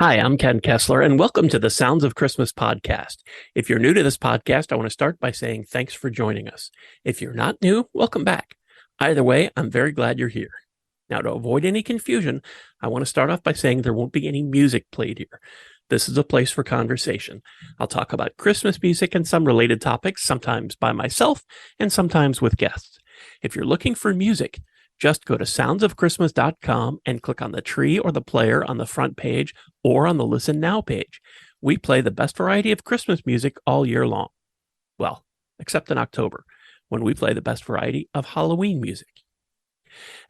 Hi, I'm Ken Kessler, and welcome to the Sounds of Christmas podcast. If you're new to this podcast, I want to start by saying thanks for joining us. If you're not new, welcome back. Either way, I'm very glad you're here. Now, to avoid any confusion, I want to start off by saying there won't be any music played here. This is a place for conversation. I'll talk about Christmas music and some related topics, sometimes by myself and sometimes with guests. If you're looking for music, just go to soundsofchristmas.com and click on the tree or the player on the front page or on the Listen Now page. We play the best variety of Christmas music all year long. Well, except in October, when we play the best variety of Halloween music.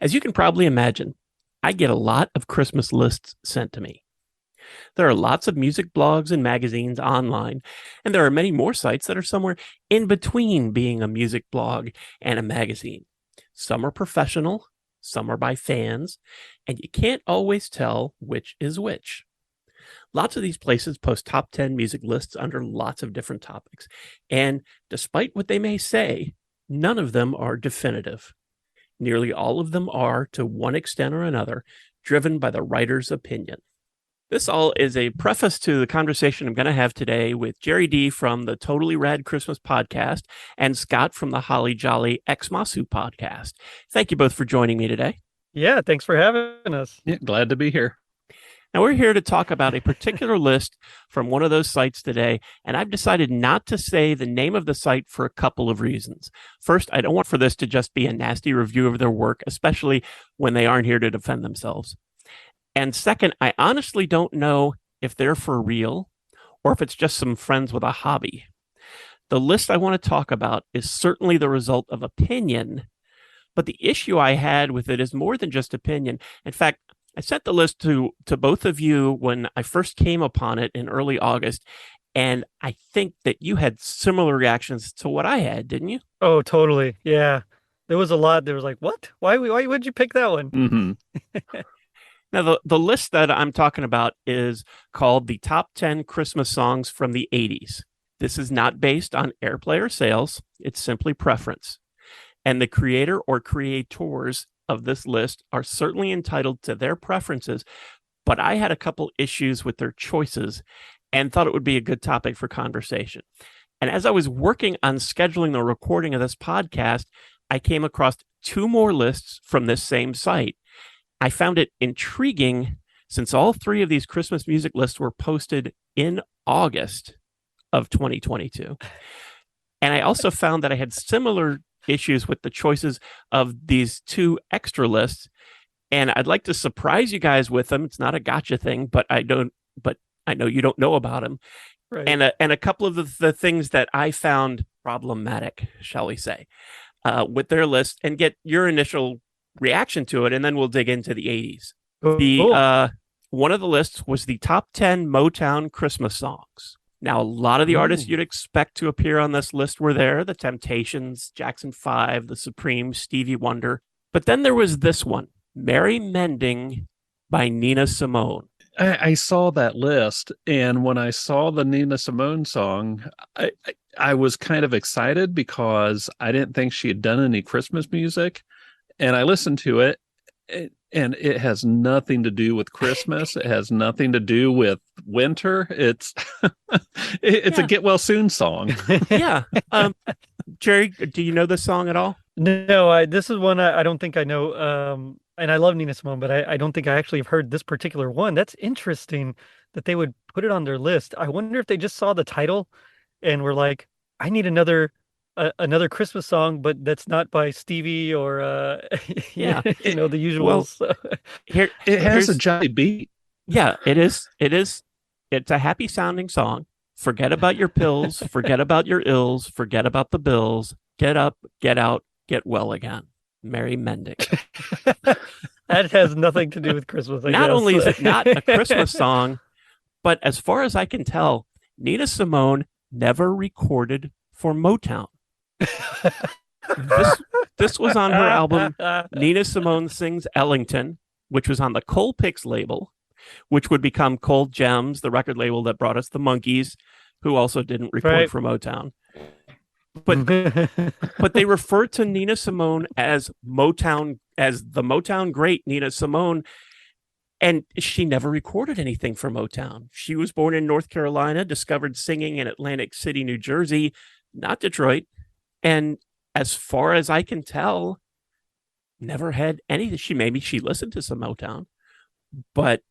As you can probably imagine, I get a lot of Christmas lists sent to me. There are lots of music blogs and magazines online, and there are many more sites that are somewhere in between being a music blog and a magazine. Some are professional, some are by fans, and you can't always tell which is which. Lots of these places post top 10 music lists under lots of different topics, and despite what they may say, none of them are definitive. Nearly all of them are, to one extent or another, driven by the writer's opinion. This all is a preface to the conversation I'm going to have today with Gerry D from the Totally Rad Christmas podcast and Scott from the Holly Jolly Xmasu podcast. Thank you both for joining me today. Yeah, thanks for having us. Yeah, glad to be here. Now, we're here to talk about a particular list from one of those sites today, and I've decided not to say the name of the site for a couple of reasons. First, I don't want for this to just be a nasty review of their work, especially when they aren't here to defend themselves. And second, I honestly don't know if they're for real or if it's just some friends with a hobby. The list I want to talk about is certainly the result of opinion, but the issue I had with it is more than just opinion. In fact, I sent the list to both of you when I first came upon it in early August, and I think that you had similar reactions to what I had, didn't you? Oh, totally. Yeah. There was a lot. There was like, what? Why would you pick that one? Mm-hmm. Now, the list that I'm talking about is called the Top 10 Christmas Songs from the 80s. This is not based on airplay or sales. It's simply preference. And the creator or creators of this list are certainly entitled to their preferences, but I had a couple issues with their choices and thought it would be a good topic for conversation. And as I was working on scheduling the recording of this podcast, I came across two more lists from this same site. I found it intriguing since all three of these Christmas music lists were posted in August of 2022. And I also found that I had similar issues with the choices of these two extra lists. And I'd like to surprise you guys with them. It's not a gotcha thing, but I know you don't know about them. Right. And a couple of the things that I found problematic, shall we say, with their list, and get your initial reaction to it, and then we'll dig into the 80s. Cool. One of the lists was the top 10 Motown Christmas songs. Now, a lot of the artists you'd expect to appear on this list were there: the Temptations, Jackson 5, the Supremes, Stevie Wonder. But then there was this one, Merry Mending by Nina Simone. I saw that list, and when I saw the Nina Simone song, I was kind of excited because I didn't think she had done any Christmas music. And I listened to it, and it has nothing to do with Christmas. It has nothing to do with winter. It's a get well soon song. Yeah. Gerry, do you know this song at all? No, this is one I don't think I know. And I love Nina Simone, but I don't think I actually have heard this particular one. That's interesting that they would put it on their list. I wonder if they just saw the title and were like, I need another Christmas song, but that's not by Stevie or Yeah. the usuals. Well, it has a jolly beat. Yeah, it is. It's a happy sounding song. Forget about your pills, forget about your ills, forget about the bills. Get up, get out, get well again. Merry Mending. That has nothing to do with Christmas. Not only is it not a Christmas song, but as far as I can tell, Nina Simone never recorded for Motown. This was on her album Nina Simone Sings Ellington, which was on the Colpix label, which would become Cold Gems, the record label that brought us the Monkees, who also didn't record for Motown. But they refer to Nina Simone as the Motown great Nina Simone, And she never recorded anything for Motown. She was born in North Carolina, discovered singing in Atlantic City, New Jersey, not Detroit. And as far as I can tell, never had anything. She listened to some Motown, but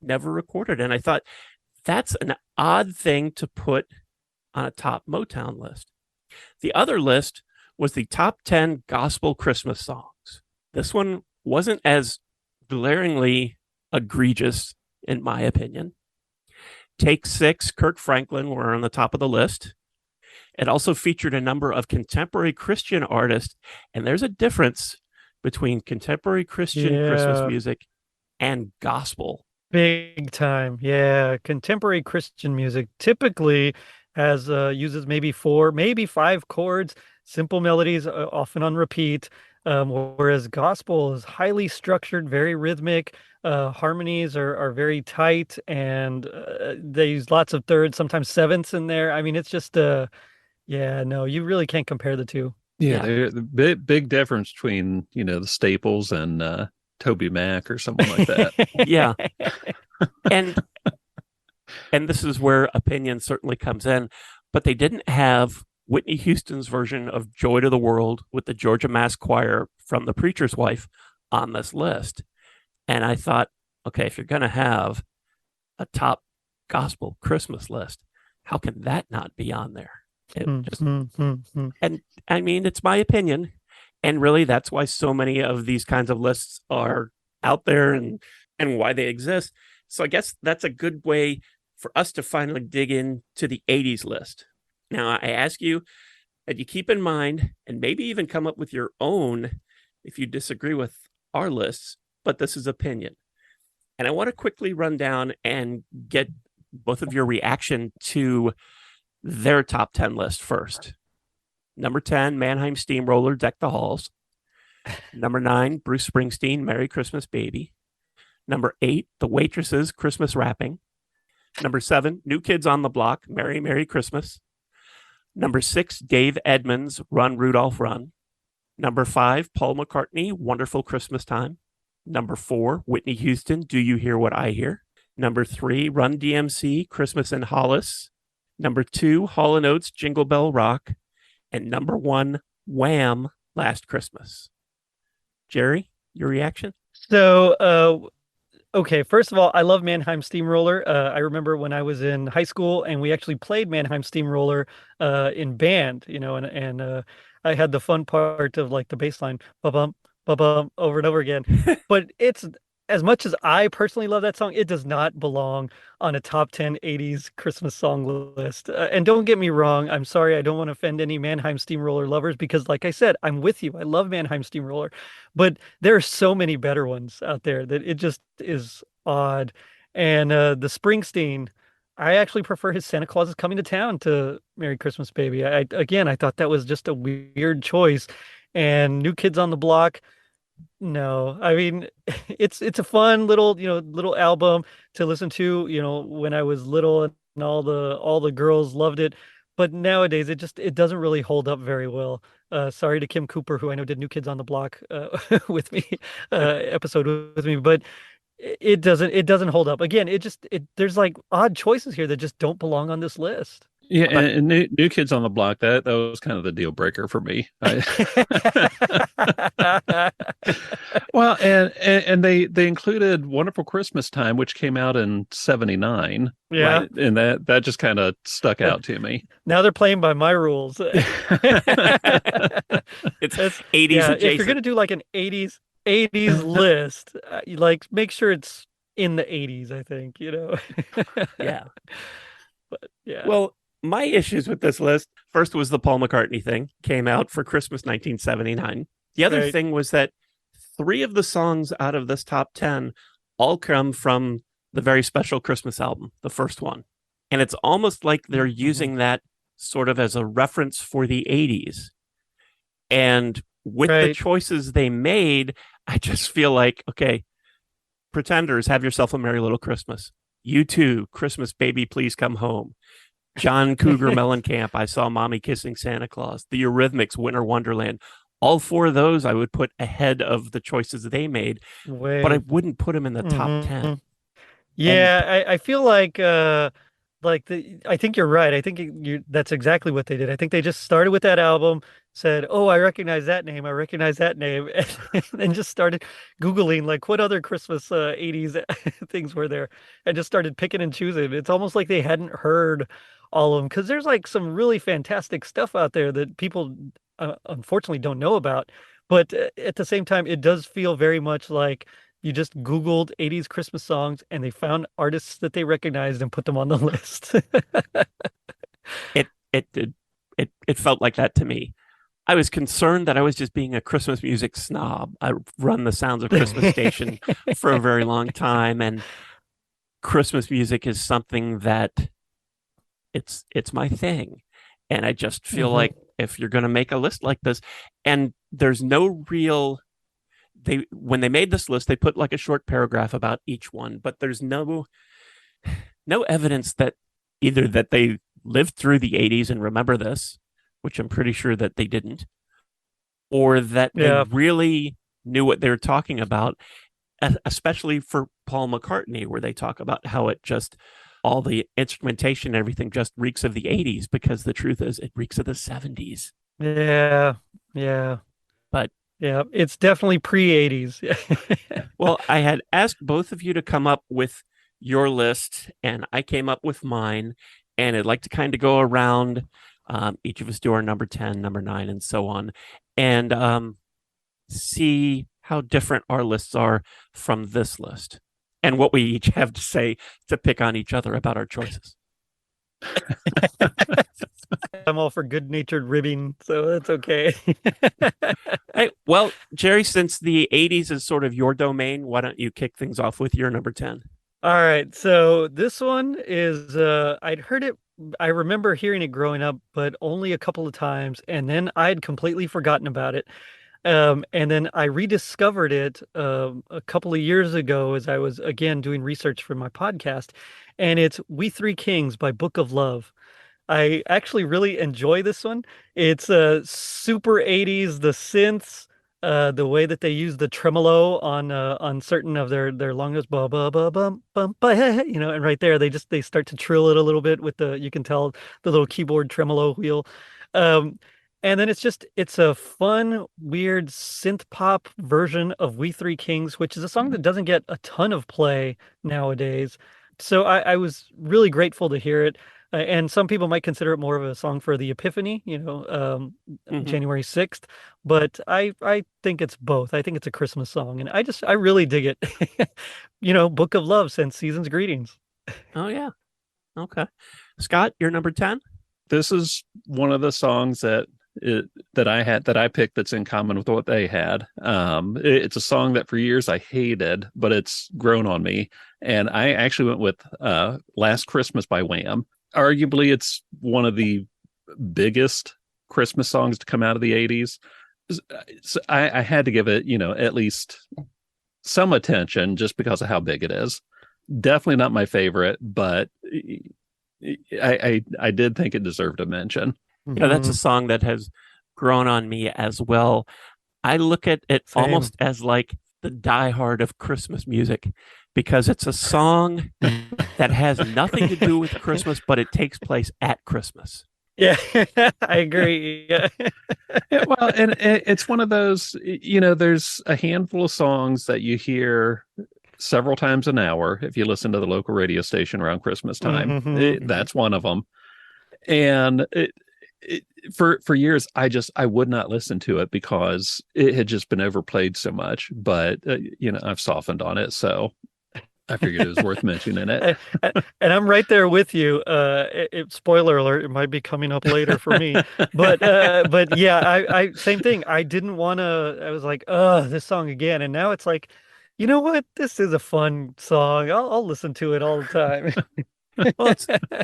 never recorded. And I thought that's an odd thing to put on a top Motown list. The other list was the top 10 gospel Christmas songs. This one wasn't as glaringly egregious, in my opinion. Take Six, Kirk Franklin were on the top of the list. It also featured a number of contemporary Christian artists, and there's a difference between contemporary Christian Christmas music and gospel. Big time. Yeah. Contemporary Christian music typically has uses maybe 4, maybe 5 chords, simple melodies, often on repeat. Whereas gospel is highly structured, very rhythmic. Harmonies are very tight, and they use lots of thirds, sometimes sevenths in there. I mean, it's just no, you really can't compare the two. Yeah, there's the big difference between, the Staples and Toby Mac or someone like that. Yeah. And this is where opinion certainly comes in, but they didn't have Whitney Houston's version of Joy to the World with the Georgia Mass Choir from The Preacher's Wife on this list. And I thought, okay, if you're going to have a top gospel Christmas list, how can that not be on there? And I mean, it's my opinion. And really, that's why so many of these kinds of lists are out there and why they exist. So I guess that's a good way for us to finally dig into the 80s list. Now, I ask you that you keep in mind and maybe even come up with your own if you disagree with our lists, but this is opinion. And I want to quickly run down and get both of your reaction to their top 10 list first. Number 10, Mannheim Steamroller, Deck the Halls. Number 9, Bruce Springsteen, Merry Christmas, Baby. Number 8, The Waitresses, Christmas Wrapping. Number 7, New Kids on the Block, Merry, Merry Christmas. Number 6, Dave Edmunds, Run, Rudolph, Run. Number 5, Paul McCartney, Wonderful Christmas Time. Number 4, Whitney Houston, Do You Hear What I Hear? Number 3, Run DMC, Christmas in Hollis. Number 2, Hall & Oates, Jingle Bell Rock. And number 1, Wham, Last Christmas. Jerry, your reaction? So, okay, first of all, I love Mannheim Steamroller. I remember when I was in high school and we actually played Mannheim Steamroller in band, and I had the fun part of like the bass line, ba-bum, ba-bum, over and over again. But it's, as much as I personally love that song, it does not belong on a top 10 80s Christmas song list. And don't get me wrong, I'm sorry, I don't want to offend any Mannheim Steamroller lovers because, like I said, I'm with you. I love Mannheim Steamroller, but there are so many better ones out there that it just is odd. And the Springsteen, I actually prefer his Santa Claus is Coming to Town to Merry Christmas, Baby. I thought that was just a weird choice. And New Kids on the Block, no, I mean, it's a fun little album to listen to, when I was little and all the girls loved it. But nowadays it doesn't really hold up very well. Sorry to Kim Cooper, who I know did New Kids on the Block with me, episode with me, but it doesn't hold up. Again, there's like odd choices here that just don't belong on this list. Yeah, and new Kids on the Block, that was kind of the deal breaker for me. Well, and they included Wonderful Christmas Time, which came out in 79. Yeah. Right? And that just kind of stuck out to me. Now they're playing by my rules. It's 80s adjacent. If you're going to do like an 80s list, like make sure it's in the 80s, I think, Yeah. But yeah. Well, my issues with this list, first was the Paul McCartney thing, came out for Christmas 1979. The other thing was that 3 of the songs out of this top 10 all come from the very special Christmas album, the first one. And it's almost like they're using that sort of as a reference for the 80s. And with the choices they made, I just feel like, okay, Pretenders, Have Yourself a Merry Little Christmas. U2, Christmas Baby, Please Come Home. John Cougar Mellencamp, I Saw Mommy Kissing Santa Claus. The Eurythmics, Winter Wonderland. all four of those I would put ahead of the choices they made, but I wouldn't put them in the top 10. And Yeah, I feel like I think you're right. I think that's exactly what they did. I think they just started with that album, said, "Oh, I recognize that name. I recognize that name," and then just started Googling like what other Christmas 80s things were there, and just started picking and choosing. It's almost like they hadn't heard all of them because there's like some really fantastic stuff out there that people unfortunately don't know about. But at the same time, it does feel very much like you just Googled 80s Christmas songs and they found artists that they recognized and put them on the list. it felt like that to me. I was concerned that I was just being a Christmas music snob. I run the Sounds of Christmas station for a very long time, and Christmas music is something that it's my thing. And I just feel like if you're going to make a list like this, and there's no real when they made this list, they put like a short paragraph about each one, but there's no evidence that either that they lived through the 80s and remember this, which I'm pretty sure that they didn't, or that they really knew what they were talking about, especially for Paul McCartney, where they talk about how it just all the instrumentation and everything just reeks of the 80s, because the truth is it reeks of the 70s. Yeah. But yeah, it's definitely pre-80s. Well, I had asked both of you to come up with your list, and I came up with mine, and I'd like to kind of go around. Each of us do our number 10, number 9, and so on, and see how different our lists are from this list, and what we each have to say to pick on each other about our choices. I'm all for good-natured ribbing, so that's okay. Hey, well, Gerry, since the 80s is sort of your domain, why don't you kick things off with your number 10? All right, so this one is I'd heard it, I remember hearing it growing up, but only a couple of times, and then I'd completely forgotten about it. And then I rediscovered it a couple of years ago as I was again doing research for my podcast, and it's "We Three Kings" by Book of Love. I actually really enjoy this one. It's super 80s, the synths, the way that they use the tremolo on certain of their longest ba ba ba bum bum ba, and right there they start to trill it a little bit with you can tell the little keyboard tremolo wheel. Um, and then it's a fun, weird synth pop version of "We Three Kings," which is a song that doesn't get a ton of play nowadays. So I was really grateful to hear it. And some people might consider it more of a song for the Epiphany, January 6th. But I think it's both. I think it's a Christmas song, and I really dig it. Book of Love sends season's greetings. Oh yeah. Okay. Scott, you're number 10? This is one of the songs that I picked that's in common with what they had. It's a song that for years I hated, but it's grown on me. And I actually went with Last Christmas by Wham. Arguably, it's one of the biggest Christmas songs to come out of the 80s. So I had to give it, at least some attention just because of how big it is. Definitely not my favorite, but I did think it deserved a mention. Yeah, that's a song that has grown on me as well. I look at it almost as like the diehard of Christmas music, because it's a song that has nothing to do with Christmas, but it takes place at Christmas. Yeah, I agree. Yeah. Yeah, well, and it's one of those, there's a handful of songs that you hear several times an hour if you listen to the local radio station around Christmas time. That's one of them. And for years, I would not listen to it because it had just been overplayed so much. But I've softened on it, so I figured it was worth mentioning it. And I'm right there with you. Spoiler alert, it might be coming up later for me. But yeah, I same thing. I didn't want to. I was like, this song again. And now it's like, you know what? This is a fun song. I'll listen to it all the time. Well,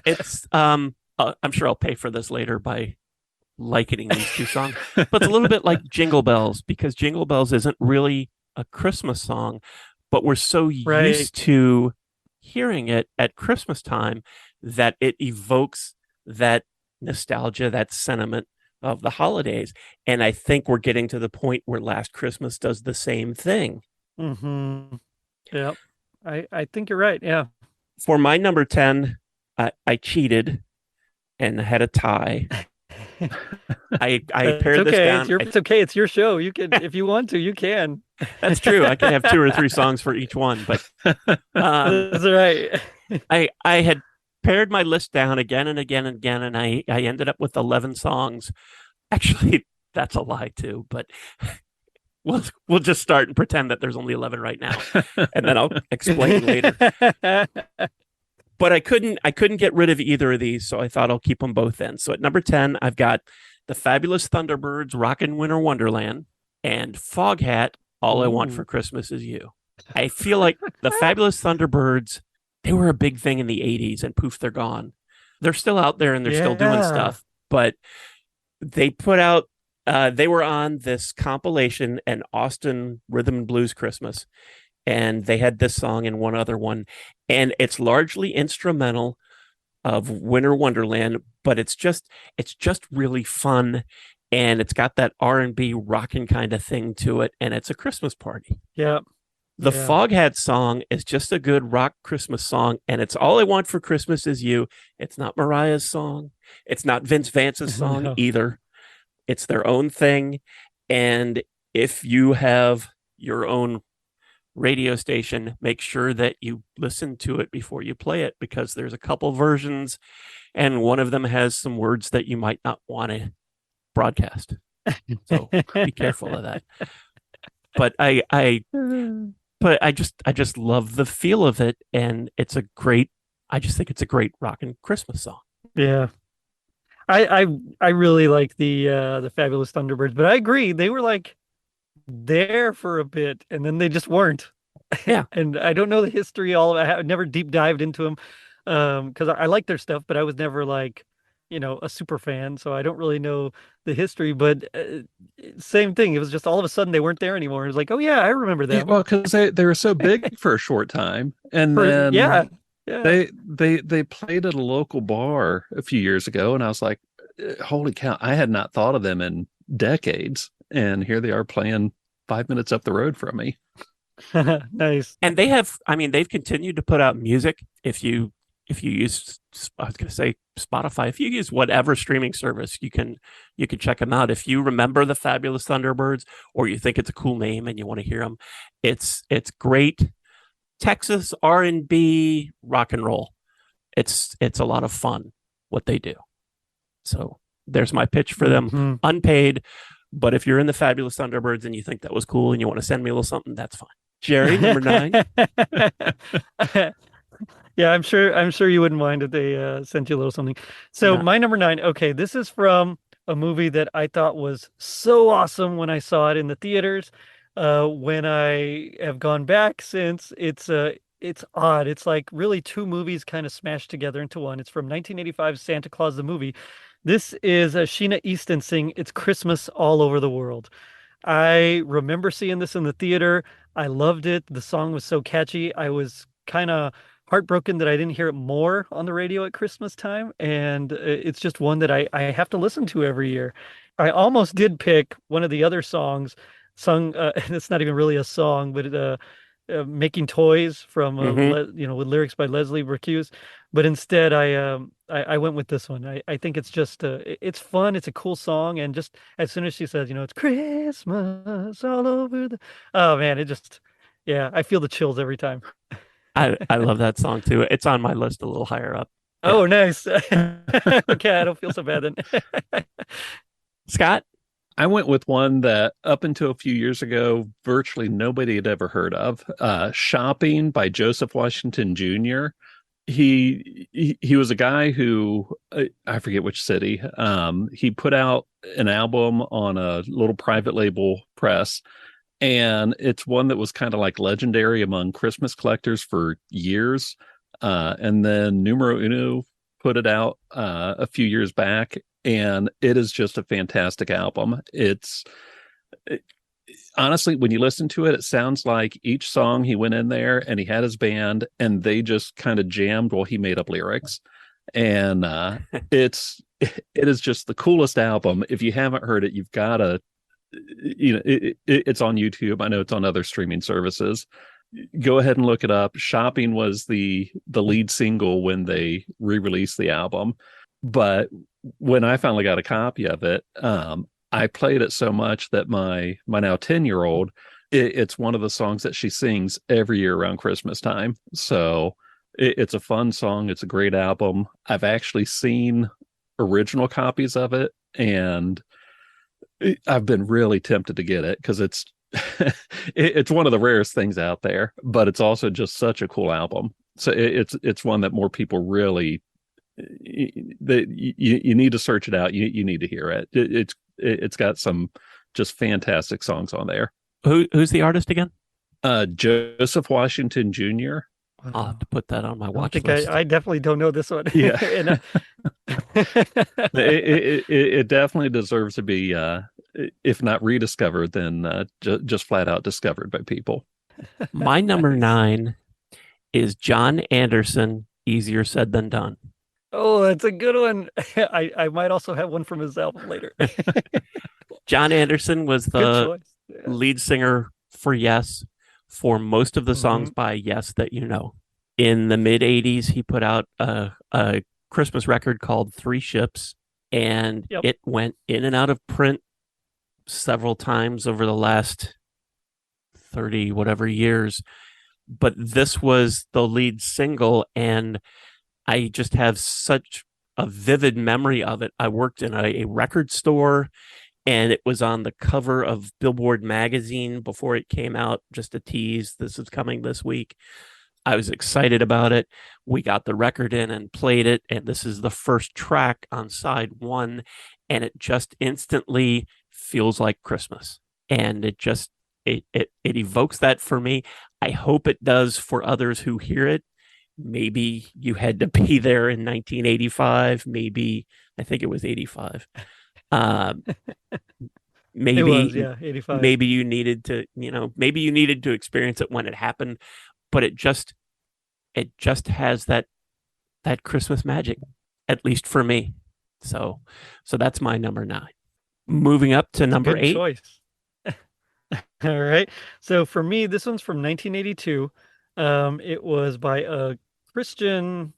it's I'm sure I'll pay for this later by likening these two songs, but it's a little bit like Jingle Bells, because Jingle Bells isn't really a Christmas song, but we're so used to hearing it at Christmas time that it evokes that nostalgia, that sentiment of the holidays. And I think we're getting to the point where Last Christmas does the same thing. Mm-hmm. Yep. I think you're right. Yeah. For my number 10, I cheated and had a tie. I It's pared this okay. down. It's okay. It's your show. You can, if you want to, you can. That's true. I can have 2 or 3 songs for each one, but That's right. I had pared my list down again and again and again, and I ended up with 11 songs. Actually, that's a lie too, but we'll just start and pretend that there's only 11 right now, and then I'll explain later. But I couldn't get rid of either of these, so I thought I'll keep them both in. So at number 10, I've got the Fabulous Thunderbirds, Rockin' Winter Wonderland, and Foghat, All I Want for Christmas Is You. I feel like the Fabulous Thunderbirds, they were a big thing in the 80s, and poof, they're gone. They're still out there and they're still doing stuff, but they put out, they were on this compilation, an Austin Rhythm and Blues Christmas, and they had this song and one other one, and it's largely instrumental of Winter Wonderland, but it's just really fun, and it's got that R&B rocking kind of thing to it, and it's a Christmas party. Yeah. The Foghat song is just a good rock Christmas song, and it's All I Want for Christmas Is You. It's not Mariah's song. It's not Vince Vance's song either. It's their own thing, and if you have your own radio station, make sure that you listen to it before you play it, because there's a couple versions and one of them has some words that you might not want to broadcast. So be careful of that. But I just love the feel of it, and I just think it's a great rockin' Christmas song. Yeah. I really like the Fabulous Thunderbirds, but I agree, they were like there for a bit and then they just weren't. Yeah. And I don't know the history all of it. I never deep dived into them because I like their stuff, but I was never like, a super fan, so I don't really know the history. But same thing, it was just all of a sudden they weren't there anymore. It was like, oh yeah, I remember them. Yeah, well, because they were so big for a short time, and then they played at a local bar a few years ago, and I was like, holy cow, I had not thought of them in decades, and here they are playing 5 minutes up the road from me. Nice. And they've continued to put out music. If you use, I was going to say Spotify, if you use whatever streaming service, you can check them out. If you remember the Fabulous Thunderbirds, or you think it's a cool name and you want to hear them, it's great Texas R&B rock and roll. It's a lot of fun what they do. So there's my pitch for them, unpaid. But if you're in the Fabulous Thunderbirds and you think that was cool and you want to send me a little something, that's fine. Gerry, number 9. Yeah, I'm sure you wouldn't mind if they sent you a little something. So my number 9, okay, this is from a movie that I thought was so awesome when I saw it in the theaters. When I have gone back since, it's odd. It's like really 2 movies kind of smashed together into one. It's from 1985's Santa Claus the movie. This is Sheena Easton sing It's Christmas All Over the World. I remember seeing this in the theater. I loved it. The song was so catchy. I was kind of heartbroken that I didn't hear it more on the radio at Christmas time. And it's just one that I have to listen to every year. I almost did pick one of the other songs sung, and it's not even really a song, but Making Toys from, with lyrics by Leslie Bricusse. But instead, I went with this one. I think it's just, it's fun. It's a cool song. And just as soon as she says, it's Christmas all over oh man, I feel the chills every time. I love that song too. It's on my list a little higher up. Oh, nice. Okay, I don't feel so bad then. Scott? I went with one that up until a few years ago, virtually nobody had ever heard of. Shopping by Joseph Washington Jr. He was a guy who, I forget which city. He put out an album on a little private label press, and it's one that was kind of like legendary among Christmas collectors for years. And then Numero Uno put it out a few years back, and it is just a fantastic album. Honestly, when you listen to it, it sounds like each song he went in there and he had his band and they just kind of jammed while he made up lyrics. And it's it is just the coolest album. If you haven't heard it, you've got to, it's on YouTube. I know it's on other streaming services. Go ahead and look it up. Shopping was the lead single when they re-released the album. But when I finally got a copy of it, I played it so much that my now 10-year-old, it's one of the songs that she sings every year around Christmas time. So it's a fun song. It's a great album. I've actually seen original copies of it, and I've been really tempted to get it because it's it's one of the rarest things out there, but it's also just such a cool album. So it's one that more people really, that you need to search it out. You need to hear it. It's got some just fantastic songs on there. Who's the artist again? Joseph Washington Jr. I'll have to put that on my I watch think list. I definitely don't know this one. Yeah. And, it definitely deserves to be, if not rediscovered, then just flat out discovered by people. My number 9 is John Anderson, Easier Said Than Done. Oh, that's a good one. I might also have one from his album later. John Anderson was Good the choice. Yeah. lead singer for Yes for most of the songs by Yes that you know. In the mid 80s, he put out a Christmas record called Three Ships, and it went in and out of print several times over the last 30 whatever years. But this was the lead single, and I just have such a vivid memory of it. I worked in a record store, and it was on the cover of Billboard magazine before it came out, just a tease. This is coming this week. I was excited about it. We got the record in and played it, and this is the first track on side 1, and it just instantly feels like Christmas. And it just it evokes that for me. I hope it does for others who hear it. Maybe you had to be there in 1985. Maybe I think it was 85. Maybe It was, 85. Maybe you needed to, maybe you needed to experience it when it happened, but it just has that Christmas magic, at least for me. So that's my number 9. Moving up to number 8. Choice. All right. So for me, this one's from 1982. It was by a Christian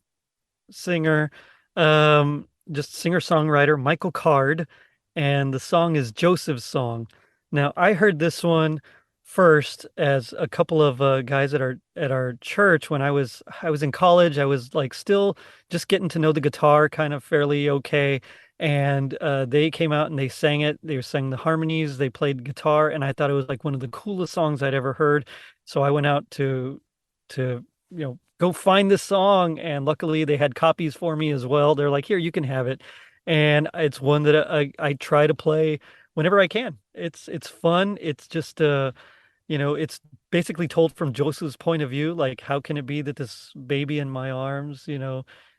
singer, just singer-songwriter, Michael Card, and the song is Joseph's Song. Now, I heard this one first as a couple of guys at our church when I was in college. I was like still just getting to know the guitar kind of fairly okay, and they came out and they sang it. They sang the harmonies, they played guitar, and I thought it was like one of the coolest songs I'd ever heard. So I went out to go find this song, and luckily they had copies for me as well. They're like, here, you can have it. And it's one that I try to play whenever I can. It's fun. It's just it's basically told from Joseph's point of view. Like, how can it be that this baby in my arms,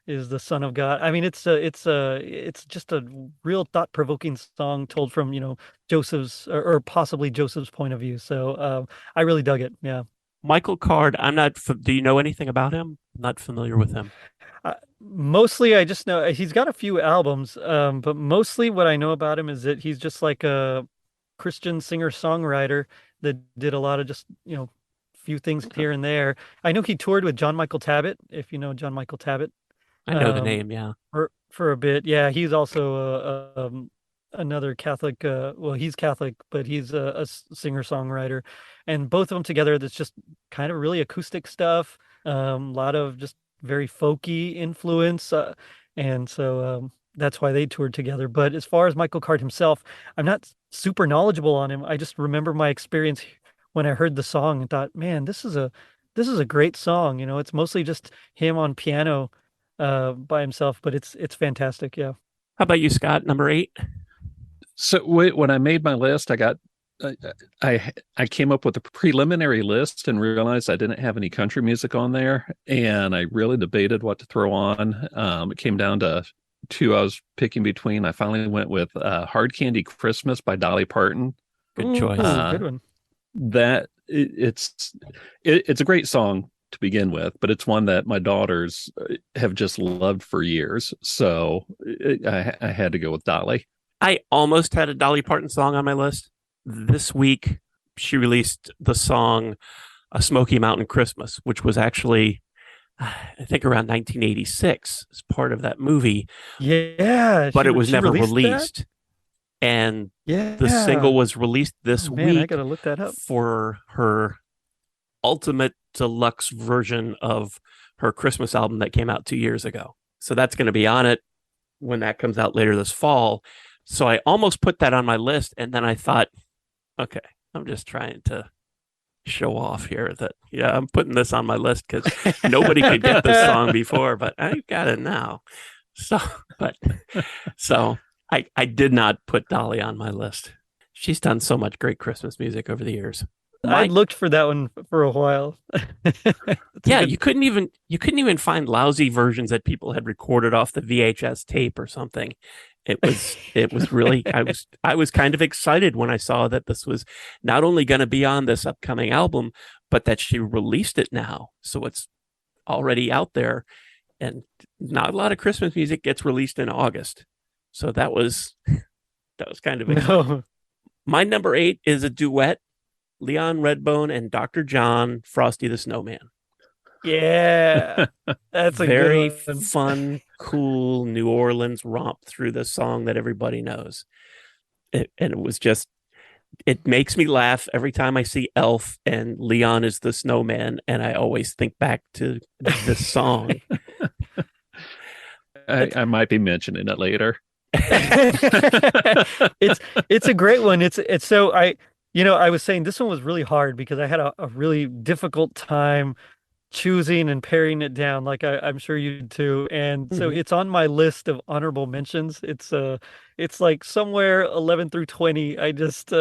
is the son of God? I mean, it's just a real thought-provoking song told from, Joseph's or possibly Joseph's point of view. So I really dug it. Yeah. Michael Card, do you know anything about him? I'm not familiar with him. Mostly, I just know he's got a few albums, but mostly what I know about him is that he's just like a Christian singer-songwriter that did a lot of just, few things here and there. I know he toured with John Michael Tabbitt, if you know John Michael Tabbitt. I know the name, yeah. For a bit. Yeah, he's also another Catholic, well, he's Catholic, but he's a singer-songwriter. And both of them together, that's just kind of really acoustic stuff, a lot of just very folky influence, and so that's why they toured together. But as far as Michael Card himself, I'm not super knowledgeable on him. I just remember my experience when I heard the song and thought, man, this is a great song. It's mostly just him on piano by himself, but it's fantastic. Yeah. How about you, Scott? Number 8. So when I made my list, I came up with a preliminary list and realized I didn't have any country music on there, and I really debated what to throw on. It came down to 2 I was picking between. I finally went with "Hard Candy Christmas" by Dolly Parton. Good choice. Good one. It's a great song, to begin with, but it's one that my daughters have just loved for years. So I had to go with Dolly. I almost had a Dolly Parton song on my list. This week, she released the song A Smoky Mountain Christmas, which was actually, I think, around 1986 as part of that movie. Yeah, but it was she never released that? released. And Yeah. the single was released this Oh, man, I week gotta look that up. for her ultimate deluxe version of her Christmas album that came out 2 years ago. So that's going to be on it when that comes out later this fall. So I almost put that on my list. And then I thought, okay, I'm just trying to show off here that, yeah, I'm putting this on my list because nobody could get this song before, but I got it now. So I did not put Dolly on my list. She's done so much great Christmas music over the years. I looked for that one for a while. Yeah, you couldn't even find lousy versions that people had recorded off the VHS tape or something. It was really, I was kind of excited when I saw that this was not only going to be on this upcoming album, but that she released it now. So it's already out there, and not a lot of Christmas music gets released in August. So that was kind of exciting. No. My number 8 is a duet, Leon Redbone and Dr. John, Frosty the Snowman. Yeah, that's a very good one. fun, cool New Orleans romp through the song that everybody knows. And it was just, it makes me laugh every time I see Elf and Leon is the snowman, and I always think back to this song. I might be mentioning it later. It's a great one. It's so I was saying this one was really hard because I had a really difficult time choosing and paring it down, like I'm sure you did too. And so it's on my list of honorable mentions. It's like somewhere 11 through 20. I just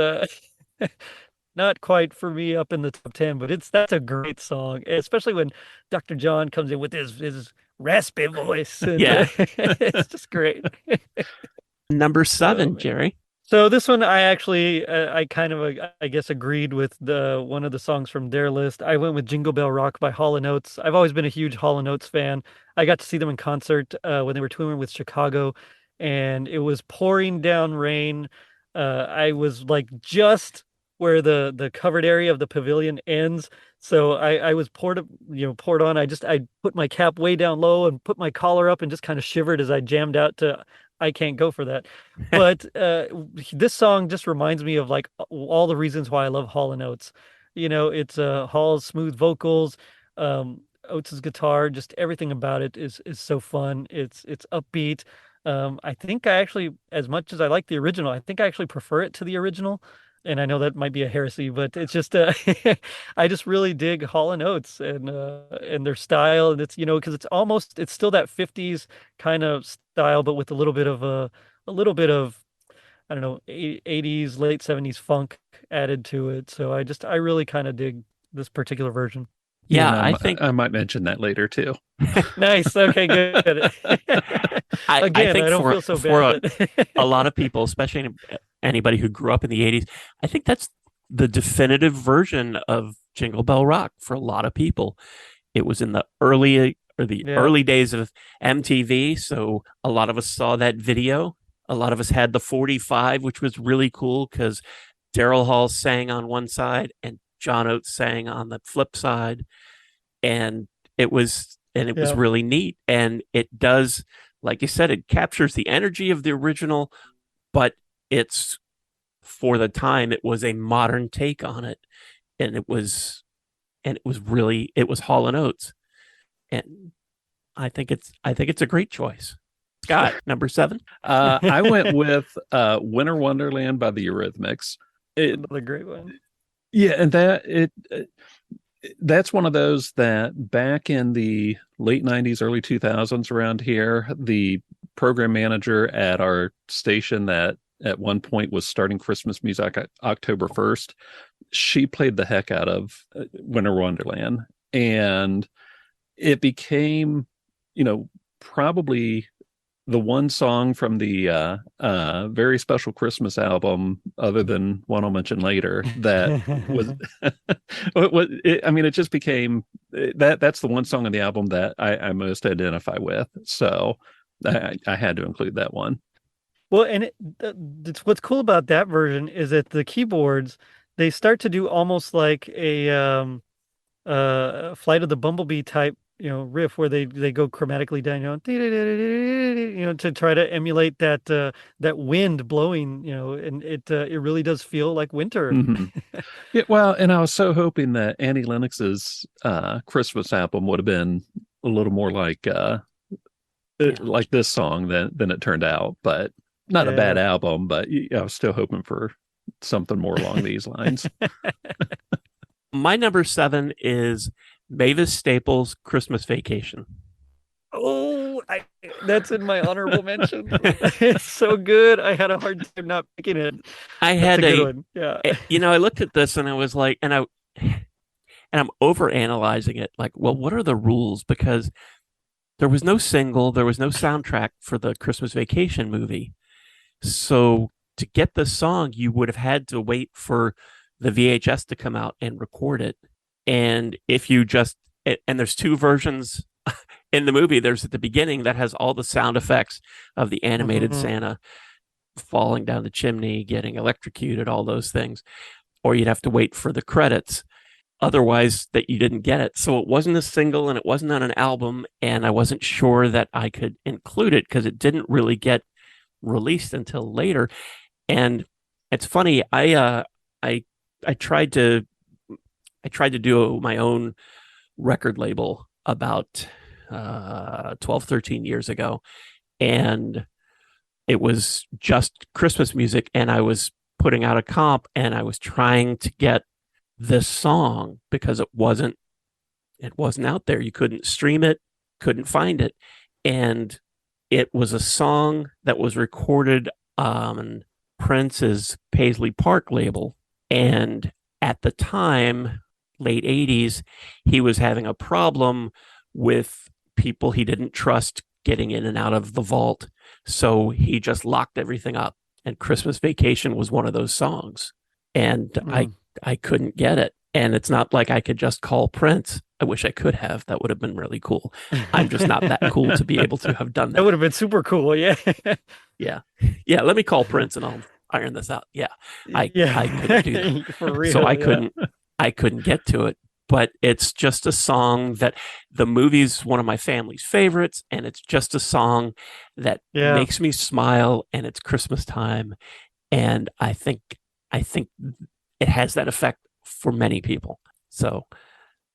not quite for me up in the top 10, but that's a great song, especially when Dr. John comes in with his raspy voice. And, Yeah. it's just great. Number 7, Jerry. So this one, I actually, I kind of, I guess, agreed with one of the songs from their list. I went with Jingle Bell Rock by Hall & Oates. I've always been a huge Hall & Oates fan. I got to see them in concert when they were touring with Chicago, and it was pouring down rain. I was like just where the covered area of the pavilion ends. So I was poured on. I put my cap way down low and put my collar up and just kind of shivered as I jammed out to I Can't Go For That. But this song just reminds me of like all the reasons why I love Hall & Oates. It's Hall's smooth vocals, Oates' guitar, just everything about it is so fun. It's upbeat. I think I actually, as much as I like the original, I think I actually prefer it to the original. And I know that might be a heresy, but it's just I just really dig Hall & Oates and their style, and it's because it's still that 50s kind of style, but with a little bit of I don't know 80s late 70s funk added to it. So I really kind of dig this particular version. Yeah, I think I might mention that later too. Nice. Okay, good. Again, I don't feel so bad. A lot of people, especially anybody who grew up in the 80s, I think that's the definitive version of Jingle Bell Rock for a lot of people. It was in the early days of MTV, so a lot of us saw that video. A lot of us had the 45, which was really cool because Daryl Hall sang on one side and John Oates sang on the flip side, and it was really neat. And it does, like you said, it captures the energy of the original, but it's, for the time, it was a modern take on it, and it was Hall & Oates, and I think it's a great choice. Scott, number 7. I went with Winter Wonderland by the Eurythmics. Another great one. Yeah, and that's one of those that back in the late 90s, early 2000s around here, the program manager at our station that at one point was starting Christmas music October 1st, she played the heck out of Winter Wonderland. And it became, probably the one song from the very special Christmas album, other than one I'll mention later, that was I mean, it just became that's the one song on the album that I most identify with. So I had to include that one. Well, and it's what's cool about that version is that the keyboards they start to do almost like a Flight of the Bumblebee type, riff where they go chromatically down, to try to emulate that wind blowing, and it really does feel like winter. Mm-hmm. Yeah, well, and I was so hoping that Annie Lennox's Christmas album would have been a little more like this song than it turned out. But not a bad Yeah. album, but I was still hoping for something more along these lines. My number 7 is Mavis Staples' Christmas Vacation. Oh, that's in my honorable mention. It's so good. I had a hard time not picking it. I That's had a good one. Yeah. I looked at this and I was like, and I'm over analyzing it. Like, well, what are the rules? Because there was no single, there was no soundtrack for the Christmas Vacation movie. So to get the song, you would have had to wait for the VHS to come out and record it. And if you just, and there's two versions in the movie, there's at the beginning that has all the sound effects of the animated Santa falling down the chimney, getting electrocuted, all those things. Or you'd have to wait for the credits. Otherwise, that you didn't get it. So it wasn't a single and it wasn't on an album. And I wasn't sure that I could include it because it didn't really get released until later. And it's funny, I tried to do my own record label about 12, 13 years ago. And it was just Christmas music. And I was putting out a comp and I was trying to get this song because it wasn't out there. You couldn't stream it, couldn't find it. And it was a song that was recorded on Prince's Paisley Park label. And at the time, late 80s, he was having a problem with people he didn't trust getting in and out of the vault. So he just locked everything up. And Christmas Vacation was one of those songs. And I couldn't get it. And it's not like I could just call Prince. I wish I could have. That would have been really cool. I'm just not that cool to be able to have done that. That would have been super cool. Yeah. Yeah. Yeah. Let me call Prince and I'll iron this out. Yeah. I couldn't do that. For real, so I couldn't get to it. But it's just a song that the movie's one of my family's favorites. And it's just a song that makes me smile. And it's Christmas time. And I think it has that effect for many people. So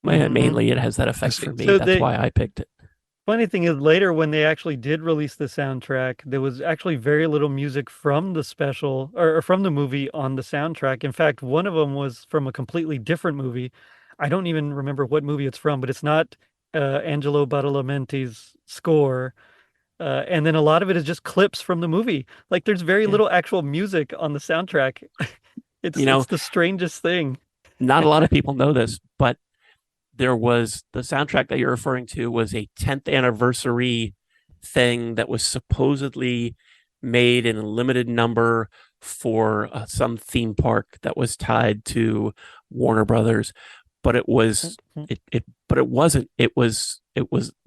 mainly it has that effect for me. That's why I picked it. Funny thing is, later when they actually did release the soundtrack, there was actually very little music from the special or from the movie on the soundtrack. In fact, one of them was from a completely different movie. I don't even remember what movie it's from, but it's not Angelo Badalamenti's score. And then a lot of it is just clips from the movie. Like there's very little actual music on the soundtrack. It's the strangest thing. Not a lot of people know this, but there was the soundtrack that you're referring to was a 10th anniversary thing that was supposedly made in a limited number for some theme park that was tied to Warner Brothers. But it was but it wasn't. It was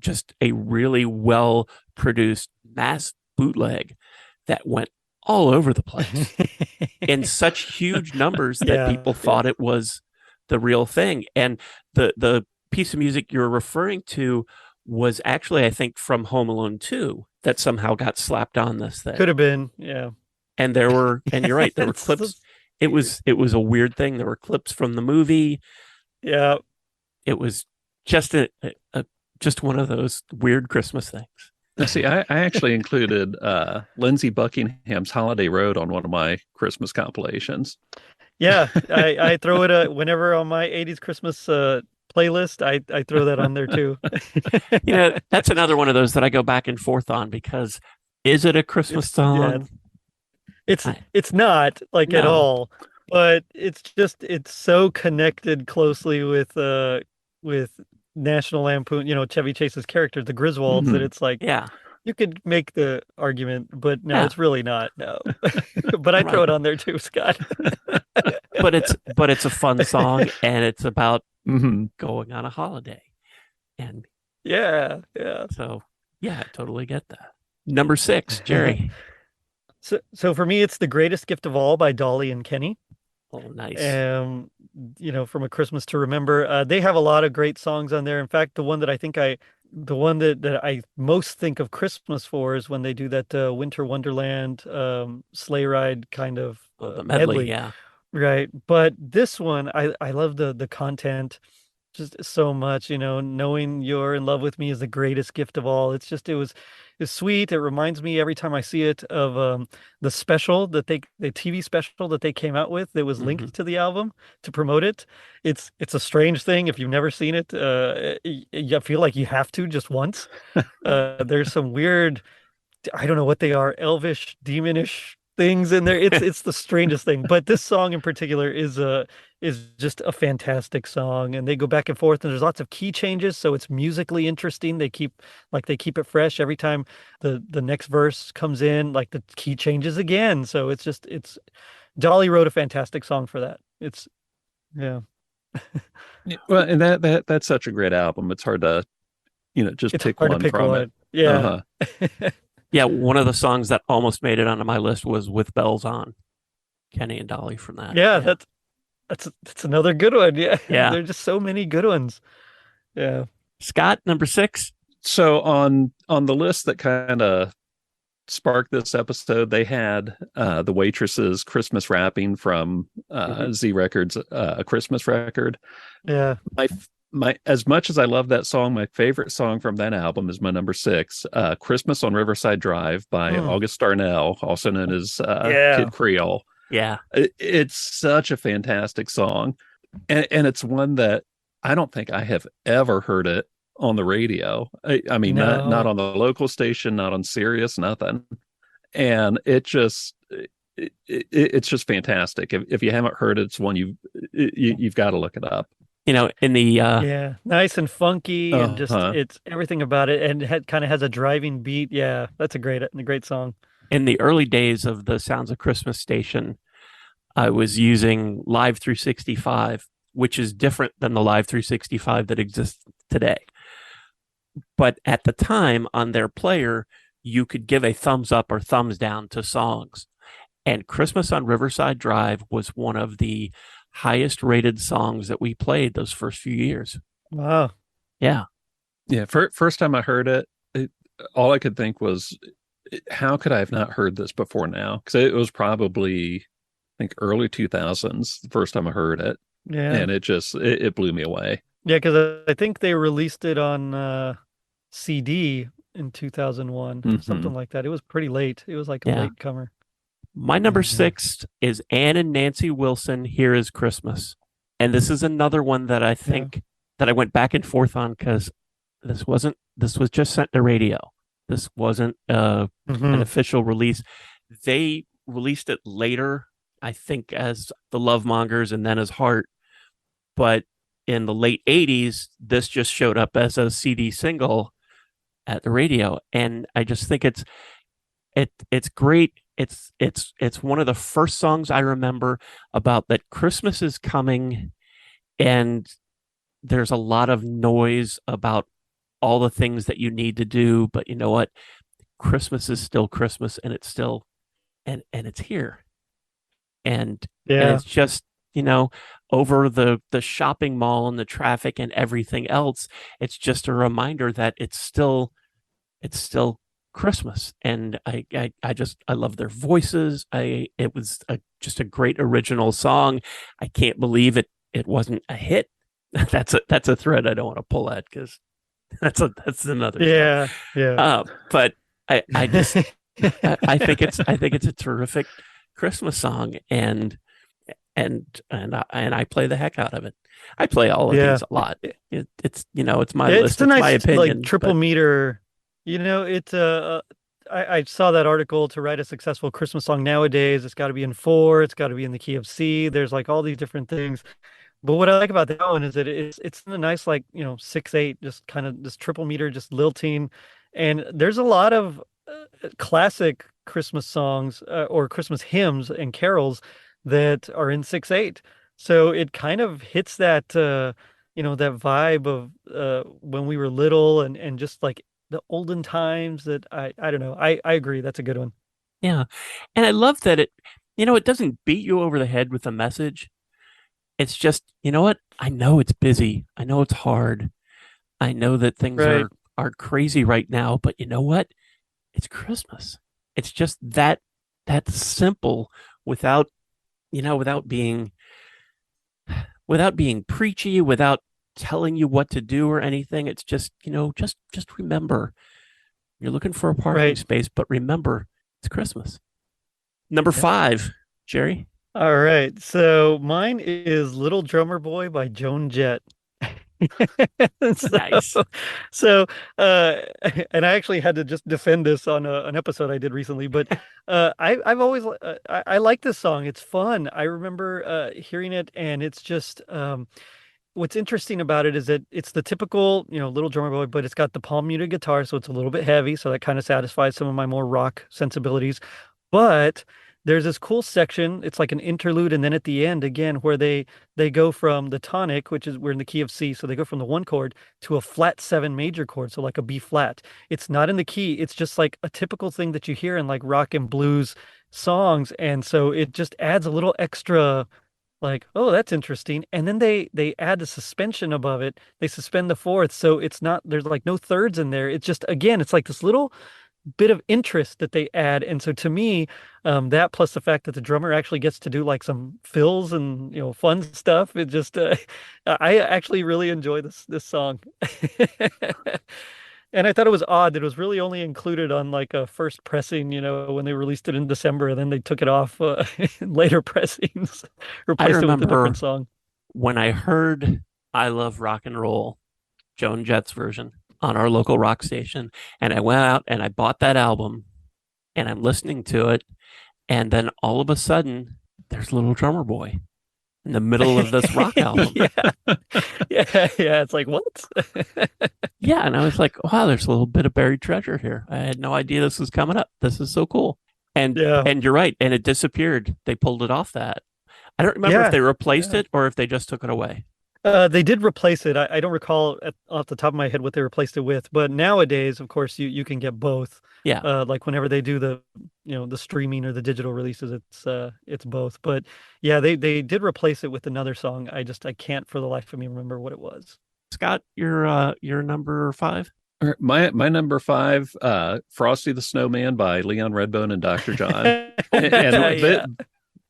just a really well produced mass bootleg that went all over the place in such huge numbers that people thought it was the real thing. And the piece of music you're referring to was actually, I think, from Home Alone 2 that somehow got slapped on this thing. Could have been, yeah. And and you're right, there were clips. It was a weird thing. There were clips from the movie. Yeah. It was just just one of those weird Christmas things. See, I actually included Lindsey Buckingham's Holiday Road on one of my Christmas compilations. Yeah, I throw it whenever on my 80s Christmas playlist. I throw that on there too. That's another one of those that I go back and forth on because is it a Christmas song? Yeah, it's not like at all, but it's so connected closely with National Lampoon, Chevy Chase's character, the Griswolds, that it's like, You could make the argument, but no, Yeah. it's really not. No, but I throw Right. it on there too, Scott. But it's a fun song, and it's about hmm going on a holiday. And Yeah, yeah. so, yeah, I totally get that. Number 6, Jerry. So for me, it's The Greatest Gift of All by Dolly and Kenny. Oh, nice. Um, from A Christmas to Remember. They have a lot of great songs on there. In fact, the one that I most think of Christmas for is when they do that Winter Wonderland sleigh ride kind of Oh, the medley, medley, yeah. right? But this one, I love the content just so much, knowing you're in love with me is the greatest gift of all. It's sweet. It reminds me every time I see it of the special the TV special that they came out with that was Hmm. linked to the album to promote it. It's a strange thing if you've never seen it. I feel like you have to just once. There's some weird, I don't know what they are, elvish, demonish things in there. It's the strangest thing. But this song in particular is just a fantastic song. And they go back and forth, and there's lots of key changes, so it's musically interesting. They keep it fresh every time the next verse comes in, like the key changes again. So it's Dolly wrote a fantastic song for that. It's yeah. Well, and that's such a great album. It's hard to, just It's pick hard to one pick from it. one. Yeah. Uh-huh. Yeah, one of the songs that almost made it onto my list was With Bells On. Kenny and Dolly from that. Yeah, Yeah. that's another good one. Yeah. Yeah. There's just so many good ones. Yeah. Scott, number 6. So on the list that kind of sparked this episode, they had the Waitresses Christmas Wrapping from Mhm. Z Records, a Christmas record. Yeah. My as much as I love that song, my favorite song from that album is my number 6, Christmas on Riverside Drive by Mm. August Darnell, also known as Yeah. Kid Creole. Yeah. It's such a fantastic song, and it's one that I don't think I have ever heard it on the radio. I mean, not No. on the local station, not on Sirius, nothing. And it's just fantastic. If you haven't heard it, it's one you've got to look it up. In the Yeah. Nice and funky and just Uh-huh. it's everything about it, and it kind of has a driving beat. Yeah. That's a great song. in the early days of the Sounds of Christmas station, I was using Live 365, which is different than the Live 365 that exists today. But at the time on their player, you could give a thumbs up or thumbs down to songs. And Christmas on Riverside Drive was one of the highest rated songs that we played those first few years. Wow. Yeah. Yeah, first time I heard it, all I could think was, how could I have not heard this before now? Because it was probably, I think, early 2000s the first time I heard it, Yeah. and it blew me away. Yeah, because I think they released it on CD in 2001, Mhm. something like that. It was pretty late. It was like a Yeah. late comer. My number Yeah. 6 is Ann and Nancy Wilson, Here is Christmas. And this is another one that I think that I went back and forth on because this was just sent to radio. This wasn't an Mhm. official release. They released it later, I think, as The Love Mongers and then as Heart. But in the late 80s, this just showed up as a CD single at the radio. And I just think it's great. It's one of the first songs I remember about that Christmas is coming, and there's a lot of noise about all the things that you need to do, but you know what? Christmas is still Christmas, and it's still and it's here. And Yeah. it's just, over the shopping mall and the traffic and everything else, it's just a reminder that it's still Christmas. And I love their voices. It was just a great original song. I can't believe it wasn't a hit. That's a thread I don't want to pull at because that's another show. Yeah. Yeah. But I just I think it's a terrific Christmas song, and I play the heck out of it. I play all of Yeah. these a lot. It's my It's list. a It's nice my opinion. like triple but meter. I saw that article to write a successful Christmas song nowadays. It's got to be in four. It's got to be in the key of C. There's like all these different things. But what I like about that one is that it's in a nice like 6/8, just kind of this triple meter, just lilting, And there's a lot of classic Christmas songs or Christmas hymns and carols that are in 6/8. So it kind of hits that that vibe of when we were little and just like the olden times that I don't know. I agree. That's a good one. Yeah. And I love that it doesn't beat you over the head with a message. It's just, you know what? I know it's busy. I know it's hard. I know that things Right. are crazy right now, but you know what? It's Christmas. It's just that simple without, without being preachy, without telling you what to do or anything. It's just, just remember you're looking for a parking Right. space, but remember it's Christmas. Number Yep. 5, Jerry. All right. So mine is Little Drummer Boy by Joan Jett. So, Nice. so, uh, and I actually had to just defend this on an episode I did recently, but I've always I like this song. It's fun. I remember hearing it, and it's just what's interesting about it is that it's the typical, Little Drummer Boy, but it's got the palm muted guitar, so it's a little bit heavy, so that kind of satisfies some of my more rock sensibilities. But there's this cool section, it's like an interlude, and then at the end again, where they go from the tonic, which is we're in the key of C, so they go from the one chord to a flat seven major chord, so like a B flat. It's not in the key, it's just like a typical thing that you hear in like rock and blues songs, and so it just adds a little extra like, oh, that's interesting. And then they add a suspension above it. They suspend the fourth, so it's not there's like no thirds in there. It's just again, it's like this little bit of interest that they add. And so to me, that plus the fact that the drummer actually gets to do like some fills and fun stuff, it just I actually really enjoy this song. And I thought it was odd that it was really only included on like a first pressing, when they released it in December, and then they took it off in later pressings, I replaced it with a different remember song. when I heard I Love Rock and Roll, Joan Jett's version on our local rock station, and I went out and I bought that album and I'm listening to it. And then all of a sudden, there's Little Drummer Boy in the middle of this rock album. Yeah, yeah, yeah. It's like what? Yeah. And I was like, wow, there's a little bit of buried treasure here. I had no idea this was coming up. This is so cool. And Yeah, and you're right. And it disappeared. They pulled it off that. I don't remember if yeah, they replaced yeah. it or if they just took it away. They did replace it. I don't recall off the top of my head what they replaced it with, but nowadays, of course, you can get both. Yeah. Like whenever they do the streaming or the digital releases, it's both. But yeah, they did replace it with another song. I can't for the life of me remember what it was. Scott, your number 5. All right, my number 5, Frosty the Snowman by Leon Redbone and Dr. John. And Yeah,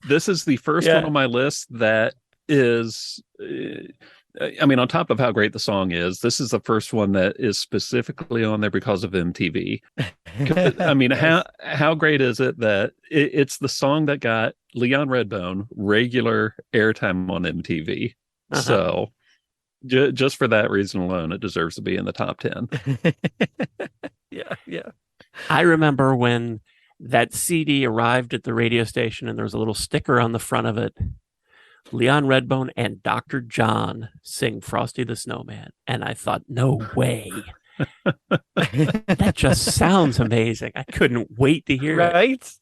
this is the first one yeah. on my list that is, I mean, on top of how great the song is, this is the first one that is specifically on there because of MTV. I mean, Nice. how great is it that it's the song that got Leon Redbone regular airtime on MTV? Uh-huh. So just for that reason alone, it deserves to be in the top 10. Yeah, yeah. I remember when that CD arrived at the radio station and there was a little sticker on the front of it. Leon Redbone and Dr. John sing Frosty the Snowman. And I thought, no way. That just sounds amazing. I couldn't wait to hear it. Right?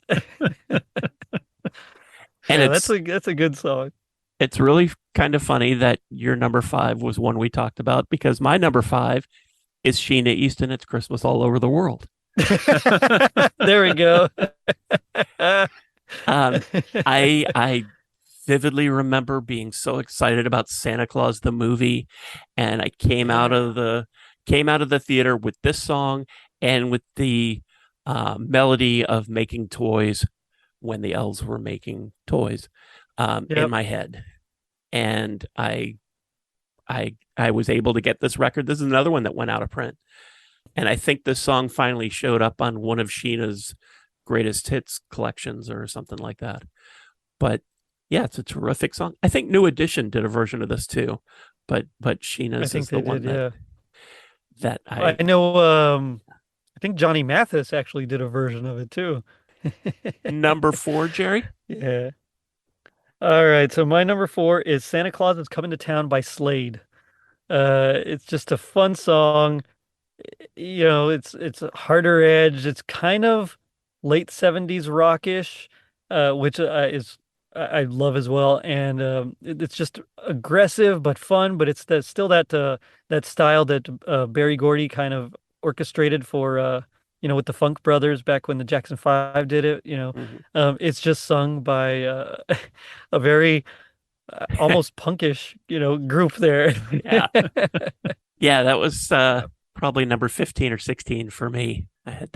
And Yeah, it's that's a good song. it's really kind of funny that your number 5 was one we talked about because my number 5 is Sheena Easton. It's Christmas all over the world. There we go. Um, I vividly remember being so excited about Santa Claus the movie, and I came out of the theater with this song and with the melody of making toys when the elves were making toys in Yep. my head, and I was able to get this record. This is another one that went out of print, and I think this song finally showed up on one of Sheena's greatest hits collections or something like that. But yeah, it's a terrific song. I think New Edition did a version of this too, but I Sheena's think is the they one did, yeah. that I know I think Johnny Mathis actually did a version of it too. number 4, Jerry. Yeah. All right, so my number 4 is Santa Claus is Coming to Town by Slade. It's just a fun song. it's a harder edge. It's kind of late 70s rockish, which is I love as well. And it's just aggressive but fun, but it's still that style that Berry Gordy kind of orchestrated for with the Funk Brothers back when the Jackson 5 did it. Mhm. It's just sung by a very almost punkish, group there. Yeah. Yeah, that was probably number 15 or 16 for me. I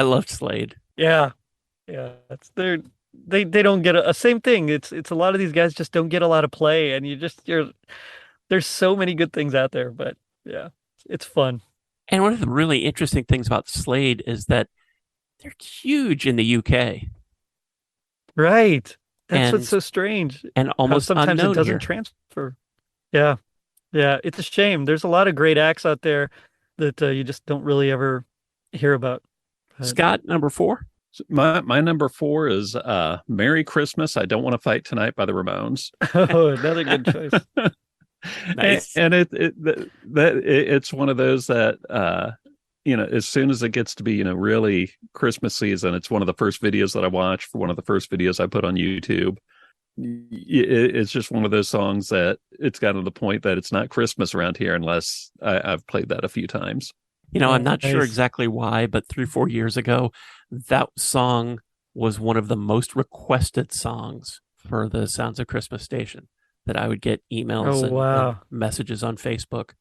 loved Slade. Yeah. Yeah, they don't get a same thing. It's a lot of these guys just don't get a lot of play, and there's so many good things out there, but yeah, it's fun. And one of the really interesting things about Slade is that they're huge in the UK Right. That's what's and so strange. and How almost sometimes it unknown doesn't here. transfer. Yeah. Yeah, it's a shame. There's a lot of great acts out there that you just don't really ever hear about. But Scott, number 4. My number 4 is Merry Christmas, I Don't Want to Fight Tonight by the Ramones. oh, another good choice. Nice. And it's one of those that as soon as it gets to be really Christmas season, it's one of the first videos that I watch, for one of the first videos I put on YouTube. It's just one of those songs that it's gotten to the point that it's not Christmas around here unless I've played that a few times. I'm not sure Nice. exactly why, but 3-4 years ago, that song was one of the most requested songs for the Sounds of Christmas station. That I would get emails Oh, and wow. messages on Facebook.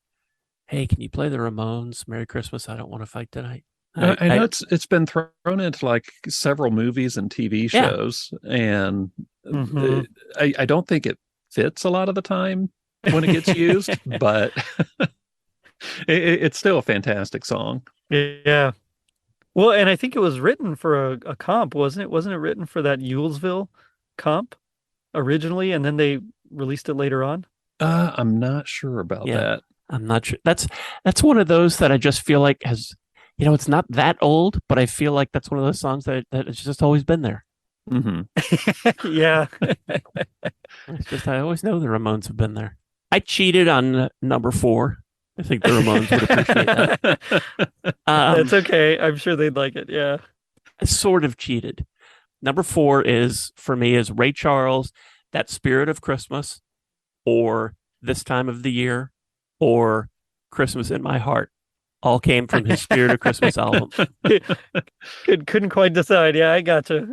Hey, can you play the Ramones? Merry Christmas. I don't want to fight tonight. I know it's been thrown into like several movies and TV Yeah. shows, and hmm I don't think it fits a lot of the time when it gets used, but it's still a fantastic song. Yeah. Well, and I think it was written for a comp, wasn't it? Wasn't it written for that Yulesville comp originally, and then they released it later on? I'm not sure about Yeah. that. I'm not sure. That's one of those that I just feel like it's not that old, but I feel like that's one of those songs that has just always been there. Hmm. Yeah. It's just I always know the Ramones have been there. I cheated on number 4. I think the Ramones would appreciate that. That's okay. I'm sure they'd like it. Yeah. I sort of cheated. Number 4 is for me is Ray Charles, That Spirit of Christmas, or This Time of the Year, or Christmas in My Heart. All came from his Spirit of Christmas album. Couldn't quite decide. Yeah, I gotcha.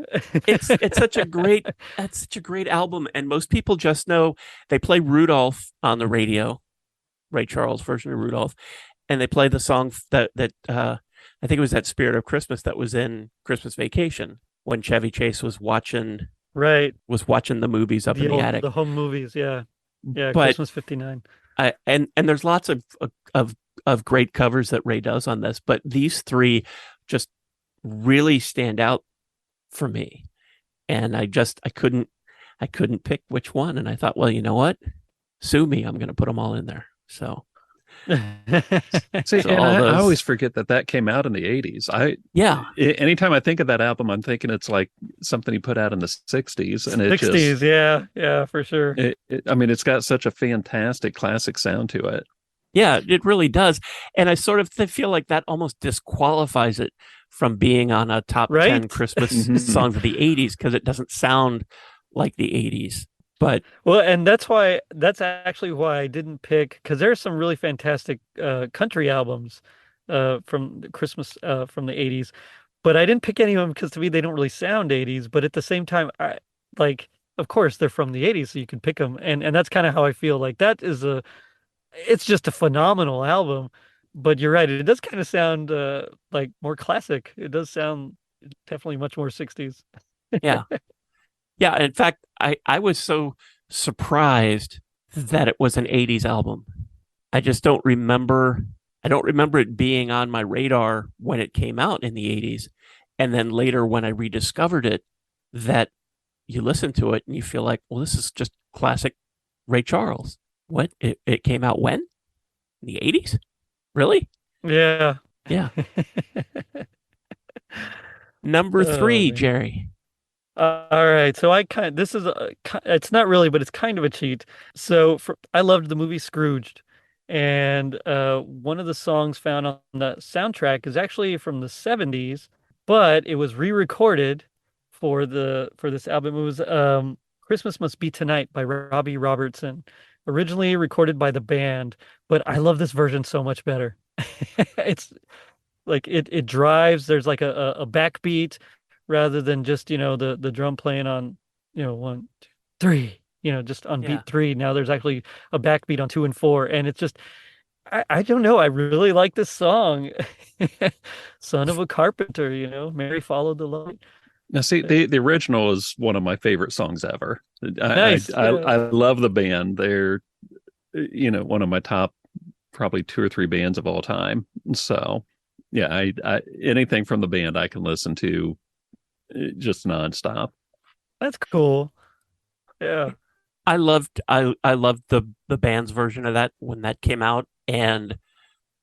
It's such a great that's such a great album, and most people just know they play Rudolph on the radio, Ray Charles version of Rudolph, and they play the song that I think it was That Spirit of Christmas that was in Christmas Vacation when Chevy Chase Right. was watching the movies up in the attic. The home movies. Yeah. Yeah. But Christmas 59. and there's lots of great covers that Ray does on this, but these 3 just really stand out for me. And I couldn't pick which one. And I thought, well, you know what? Sue me. I'm going to put them all in there. So See, So and all I those- always forget that came out in the 80s. yeah, Anytime I think of that album, I'm thinking it's like something he put out in the 60s, and it 60s. just Yeah. Yeah, for sure. I mean, it's got such a fantastic classic sound to it. yeah, it really does. And I sort of feel like that almost disqualifies it from being on a top 10 Right? Christmas Mhm. songs of the 80s because it doesn't sound like the 80s. But Well, and that's actually why I didn't pick, because there are some really fantastic country albums from the Christmas from the 80s, but I didn't pick any of them because to me they don't really sound 80s, but at the same time I like of course they're from the 80s so you can pick them, and that's kind of how I feel. Like that is it's just a phenomenal album, but you're right, it does kind of sound like more classic. It does sound definitely much more 60s. yeah, yeah. In fact, I was so surprised that it was an 80s album. I just don't remember. I don't remember it being on my radar when it came out in the 80s. And then later when I rediscovered it, that you listen to it and you feel like, well, this is just classic Ray Charles. What? It came out when? In the 80s? Really? Yeah. Yeah. Number Oh, 3, man. Jerry. All right, so this is it's not really, but it's kind of a cheat. So I loved the movie Scrooged, And one of the songs found on the soundtrack is actually from the 70s, but it was re-recorded for this album. It was Christmas Must Be Tonight by Robbie Robertson, originally recorded by the band, but I love this version so much better. It's like it drives, there's like a backbeat rather than just, the drum playing on, one, two, three, just on Yeah. beat three. Now there's actually a backbeat on two and four, and it's just I don't know. I really like this song. Son of a carpenter, Mary followed the light. Now, see, the original is one of my favorite songs ever. Nice. Yeah. I love the band. They're one of my top probably two or three bands of all time. So yeah, I anything from the band I can listen to just nonstop. That's cool. Yeah. I loved the band's version of that when that came out, and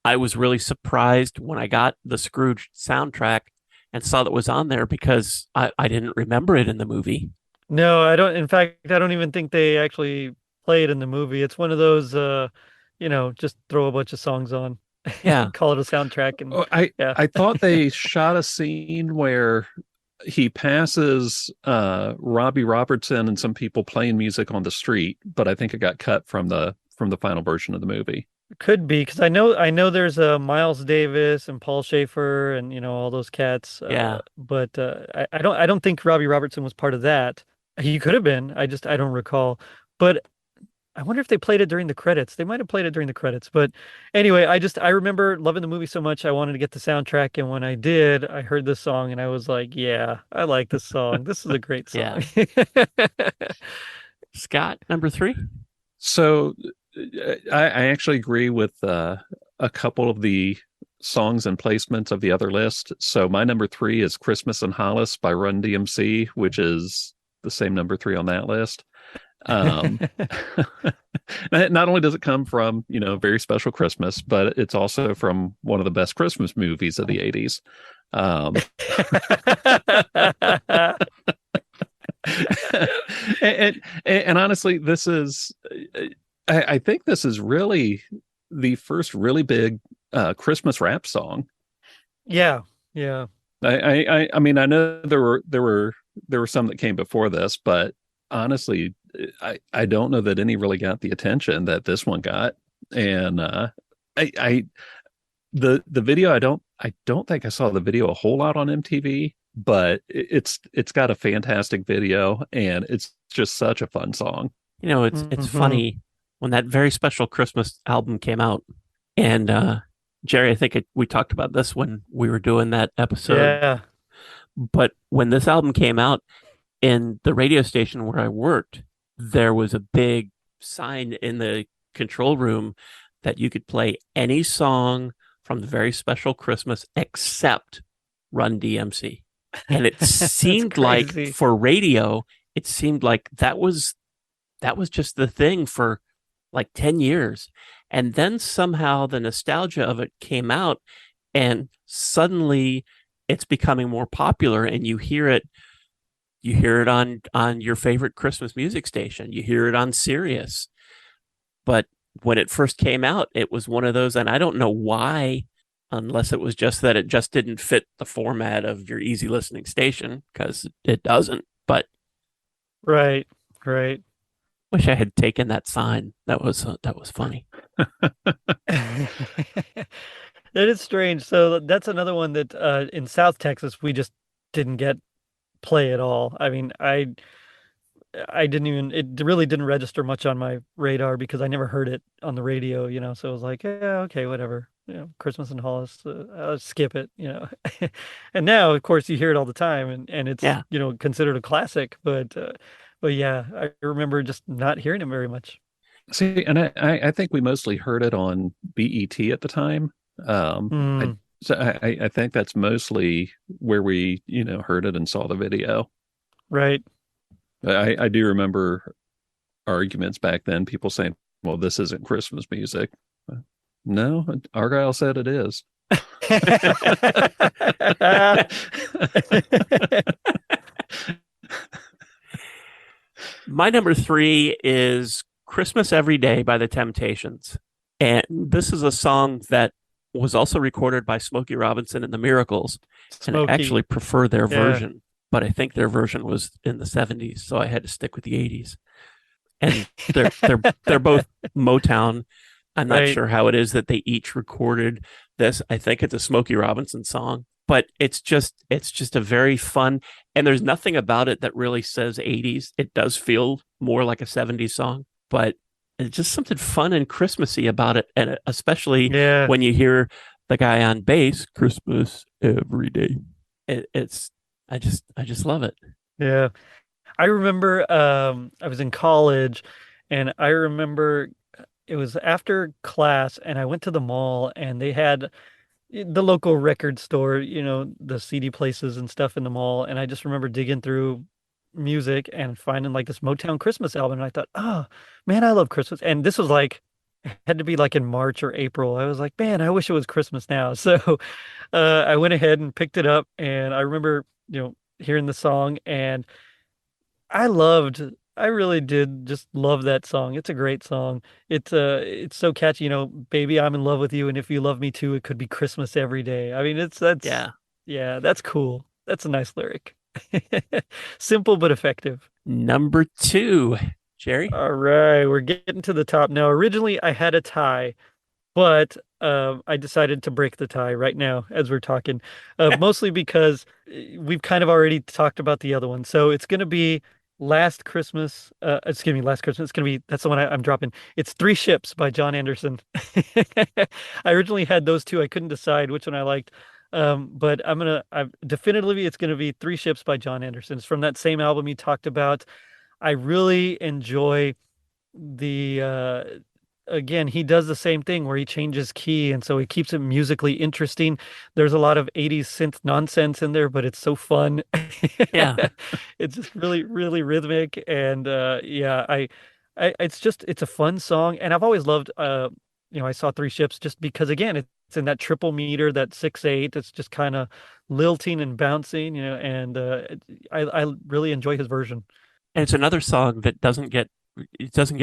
I was really surprised when I got the Scrooge soundtrack and saw that it was on there because I didn't remember it in the movie. No, I don't. In fact, I don't even think they actually play it in the movie. It's one of those, just throw a bunch of songs on, Yeah. call it a soundtrack, and Oh, I yeah. I thought they shot a scene where he passes Robbie Robertson and some people playing music on the street, but I think it got cut from the final version of the movie. Could be because I know there's Miles Davis and Paul Schaefer and all those cats. Yeah. But I don't think Robbie Robertson was part of that. He could have been. I don't recall. But I wonder if they played it during the credits. They might have played it during the credits. But anyway, I remember loving the movie so much I wanted to get the soundtrack, and when I did, I heard this song and I was like, yeah, I like this song. This is a great Yeah. song. Scott, number three. So I actually agree with a couple of the songs and placements of the other list. So my number three is Christmas in Hollis by Run DMC, which is the same number three on that list. Um, not only does it come from, Very Special Christmas, but it's also from one of the best Christmas movies of the 80s. And honestly, this is, I think this is really the first really big Christmas rap song. Yeah, yeah. I mean, I know there were some that came before this, but honestly, I don't know that any really got the attention that this one got. And I the video, I don't think I saw the video a whole lot on MTV, but it's got a fantastic video and it's just such a fun song. It's Mhm. funny when that Very Special Christmas album came out, and Jerry, I think we talked about this when we were doing that episode. Yeah. But when this album came out, in the radio station where I worked, there was a big sign in the control room that you could play any song from the Very Special Christmas except Run DMC. And it That's seemed like crazy. for radio, it seemed like that was just the thing for like 10 years. And then somehow the nostalgia of it came out, and suddenly it's becoming more popular, and you hear it on your favorite Christmas music station. You hear it on Sirius. But when it first came out, it was one of those, and I don't know why, unless it was just that it just didn't fit the format of your easy listening station, because it doesn't. But Right, right. wish I had taken that sign. That was funny. That is strange. So that's another one that in South Texas we just didn't get play at all. I mean, I didn't even it really didn't register much on my radar because I never heard it on the radio. So it was like, yeah, okay, whatever. Christmas in Hollis, I'll skip it. And now, of course, you hear it all the time, and it's Yeah. considered a classic. But yeah, I remember just not hearing it very much. See, and I think we mostly heard it on BET at the time. Hmm. I think that's mostly where we, heard it and saw the video. Right. I do remember arguments back then, people saying, well, this isn't Christmas music. No, Argyle said it is. My number three is Christmas Every Day by the Temptations. And this is a song that was also recorded by Smokey Robinson and the Miracles. And I Smokey. actually prefer their Yeah. version, but I think their version was in the 70s, so I had to stick with the 80s. And they're both Motown. I'm not Right. sure how it is that they each recorded this. I think it's a Smokey Robinson song, but it's just a very fun, and there's nothing about it that really says 80s. It does feel more like a 70s song, but it's just something fun and Christmassy about it, and especially Yeah. when you hear the guy on bass, Christmas every day. It's I just love it. Yeah. I remember I was in college and I remember it was after class and I went to the mall and they had the local record store, the CD places and stuff in the mall. And I just remember digging through music and finding like this Motown Christmas album. And I thought, oh man, I love Christmas. And this was like, had to be like in March or April. I was like, man, I wish it was Christmas now. So I went ahead and picked it up. And I remember, hearing the song and I really did just love that song. It's a great song. It's so catchy, baby, I'm in love with you, and if you love me too, it could be Christmas every day. I mean, Yeah. yeah, that's cool. That's a nice lyric. Simple but effective. Number two, Jerry. All right, we're getting to the top now. Originally, I had a tie, but I decided to break the tie right now as we're talking, mostly because we've kind of already talked about the other one. So it's going to be Last Christmas. Excuse me, Last Christmas. It's going to be, that's the one I'm dropping. It's Three Ships by John Anderson. I originally had those two. I couldn't decide which one I liked. But definitively, it's going to be Three Ships by John Anderson. It's from that same album you talked about. I really enjoy the again, he does the same thing where he changes key and so he keeps it musically interesting. There's a lot of 80s synth nonsense in there, but it's so fun. Yeah. It's just really, really rhythmic and yeah, it's a fun song and I've always loved I saw Three Ships just because again it's in that triple meter, that 6/8. It's just kind of lilting and bouncing, and I really enjoy his version. And it's another song that doesn't get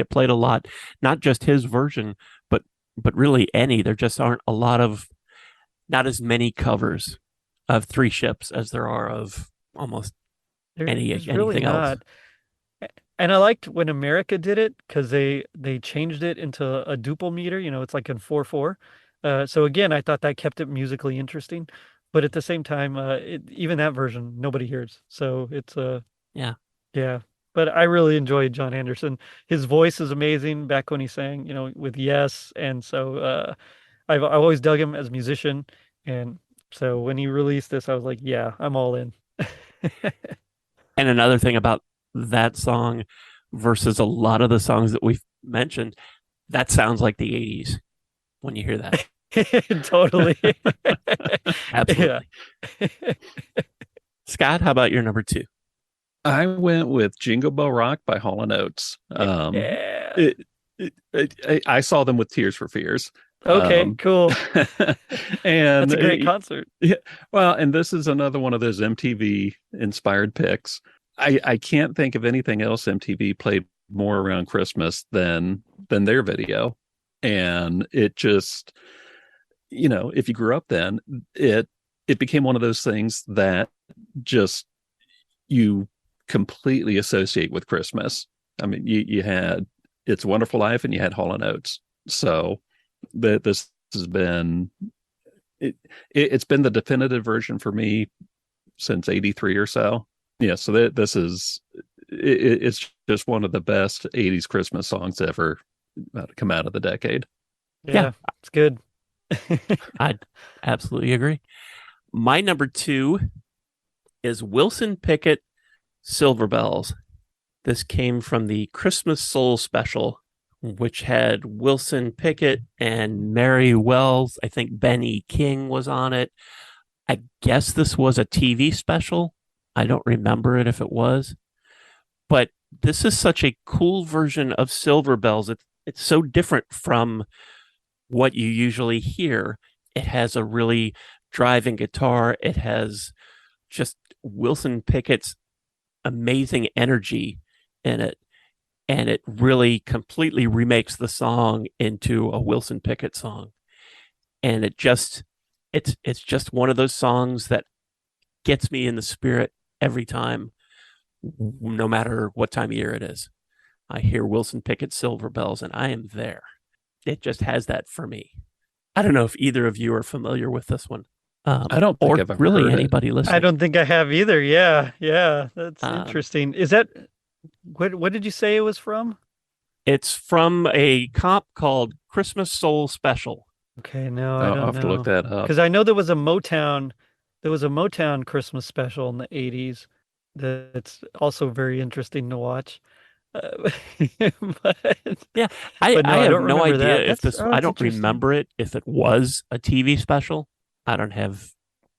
played a lot. Not just his version, but really any. There just aren't a lot of not as many covers of Three Ships as there are of almost There's really anything else. not. And I liked when America did it because they changed it into a duple meter, it's like in 4/4. So again, I thought that kept it musically interesting. But at the same time, even that version, nobody hears. So it's Yeah. yeah. But I really enjoyed John Anderson. His voice is amazing back when he sang, with Yes. And so I've always dug him as a musician. And so when he released this, I was like, yeah, I'm all in. And another thing about that song versus a lot of the songs that we've mentioned, that sounds like the 80s when you hear that. Totally. Yeah. Absolutely. Scott, how about your number two? I went with Jingle Bell Rock by Hall and Oates. Yeah. I saw them with Tears for Fears. Okay, cool. And That's a great concert. yeah, well, and this is another one of those MTV inspired picks. I can't think of anything else MTV played more around Christmas than their video. And it just, if you grew up then, it became one of those things that just you completely associate with Christmas. I mean, you had It's a Wonderful Life and you had Hall and Oates. So this has been it's been the definitive version for me since 83 or so. Yeah, so this is it's just one of the best 80s Christmas songs ever come out of the decade. Yeah. Yeah, it's good. I absolutely agree. My number two is Wilson Pickett, Silver Bells. This came from the Christmas Soul special, which had Wilson Pickett and Mary Wells. I think Benny King was on it. I guess this was a TV special. I don't remember it if it was, but this is such a cool version of Silver Bells. It's so different from what you usually hear. It has a really driving guitar. It has just Wilson Pickett's amazing energy in it. and it really completely remakes the song into a Wilson Pickett song. And it's just one of those songs that gets me in the spirit every time, no matter what time of year it is. I hear Wilson Pickett Silver Bells and I am there. It just has that for me. I don't know if either of you are familiar with this one. I don't think I've ever really heard anybody listening. I don't think I have either. Yeah, that's Um, interesting. Is that what did you say it was from? It's from a comp called Christmas Soul Special. Okay, no, I I'll don't have to look know. that up. Because I know there was a Motown Christmas special in the 80s that's also very interesting to watch. But Yeah, but no, I I have don't no remember idea that. if this. I That's don't interesting. remember it if it was a TV special. I don't have.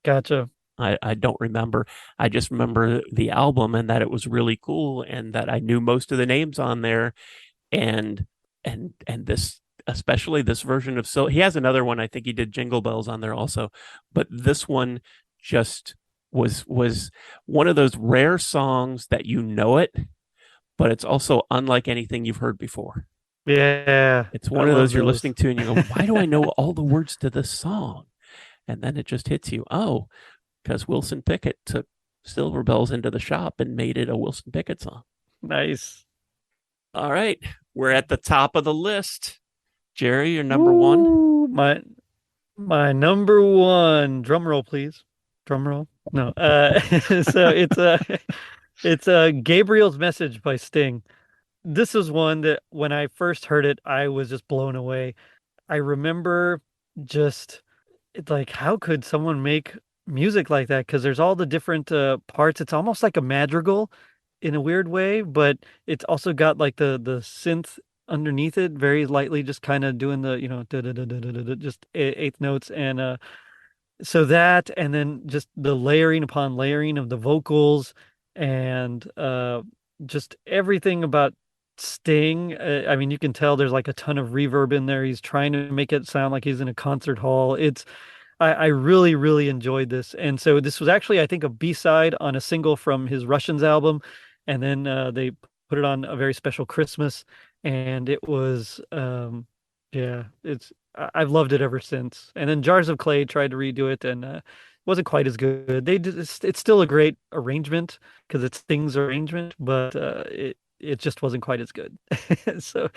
Gotcha. I don't remember. I just remember the album and that it was really cool and that I knew most of the names on there, and this, especially this version of, so he has another one. I think he did Jingle Bells on there also, but this one just was one of those rare songs that you know it, but it's also unlike anything you've heard before. Yeah, It's I one of love those you're those. listening to and you go, why do I know all the words to this song? And then it just hits you. Oh, because Wilson Pickett took Silver Bells into the shop and made it a Wilson Pickett song. Nice. All right. We're at the top of the list. Gerry, you're number one. Ooh, my number one. Drum roll, please. Drum roll. No. So it's Gabriel's Message by Sting. This is one that when I first heard it, I was just blown away. I remember just it's like, how could someone make music like that? Because there's all the different parts. It's almost like a madrigal in a weird way, but it's also got like the synth underneath it, very lightly, just kind of doing the just eighth notes, and so that, and then just the layering upon layering of the vocals, and just everything about Sting. I mean, you can tell there's like a ton of reverb in there. He's trying to make it sound like he's in a concert hall. I really, really enjoyed this. And so this was actually, I think, a B-side on a single from his Russians album. And then they put it on a very special Christmas. And it was, yeah, I've loved it ever since. And then Jars of Clay tried to redo it and wasn't quite as good. It's still a great arrangement because it's Sting's arrangement, but it just wasn't quite as good. So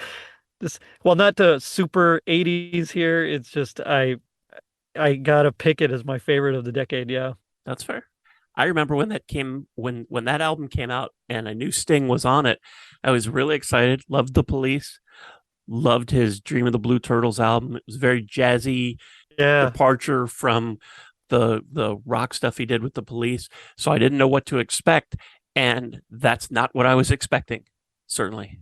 this, well, not the super 80s here. It's just I gotta pick it as my favorite of the decade. Yeah. That's fair. I remember when when that album came out and I knew Sting was on it. I was really excited. Loved The Police. Loved his Dream of the Blue Turtles album. It was very jazzy Yeah. departure from the rock stuff he did with The Police. So I didn't know what to expect, and that's not what I was expecting. Certainly.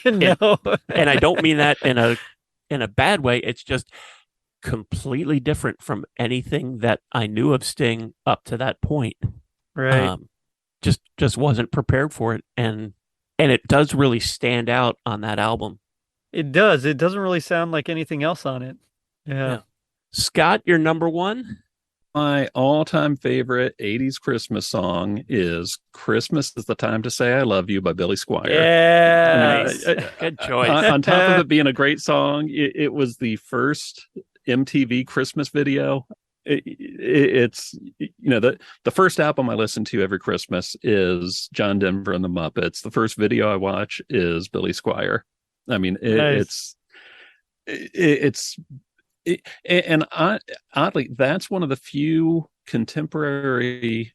No. And I don't mean that in a bad way. It's just completely different from anything that I knew of Sting up to that point. Right. Just wasn't prepared for it, and it does really stand out on that album. It does. It doesn't really sound like anything else on it. Yeah. Yeah. Scott, you're number one. My all-time favorite 80s Christmas song is Christmas is the Time to Say I Love You by Billy Squier. Yeah. Nice. Good choice. On top of it being a great song, it was the first MTV Christmas video. It's the first album I listen to every Christmas is John Denver and the Muppets. The first video I watch is Billy Squier. I mean, Nice. Oddly, that's one of the few contemporary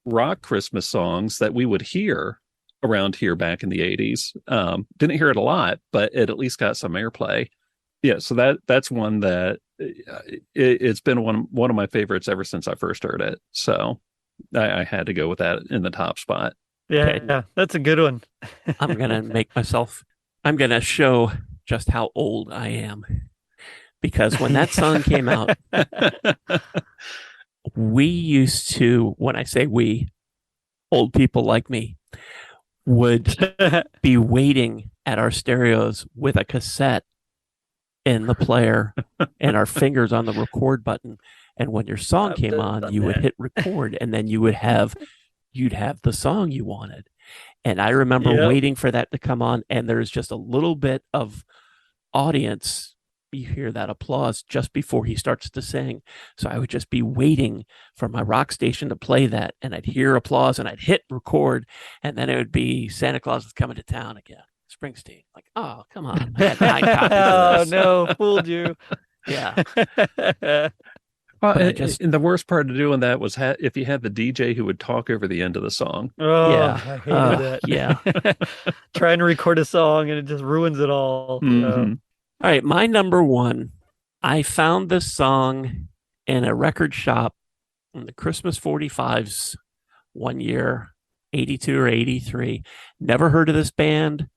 rock Christmas songs that we would hear around here back in the 80s. Didn't hear it a lot, but it at least got some airplay. Yeah, so that's one that it's been one of my favorites ever since I first heard it. So I had to go with that in the top spot. Yeah. Okay. Yeah. That's a good one. I'm going to show just how old I am. Because when that song came out, we used to, when I say we, old people like me, would be waiting at our stereos with a cassette in the player and our fingers on the record button. And when your song came on, you would hit record, and then you'd have the song you wanted. And I remember Yep. waiting for that to come on, and there's just a little bit of audience. You hear that applause just before he starts to sing. So I would just be waiting for my rock station to play that, and I'd hear applause, and I'd hit record, and then it would be Santa Claus is coming to town again. Springsteen. Like, oh, come on. I had 9 copies of Oh this. no, fooled you. Yeah. Well, But I just, and the worst part of doing that was if you had the DJ who would talk over the end of the song. Oh, yeah. I hated that. Yeah. Trying to record a song and it just ruins it all. Mhm. All right. My number one, I found this song in a record shop in the Christmas 45s one year, 82 or 83. Never heard of this band,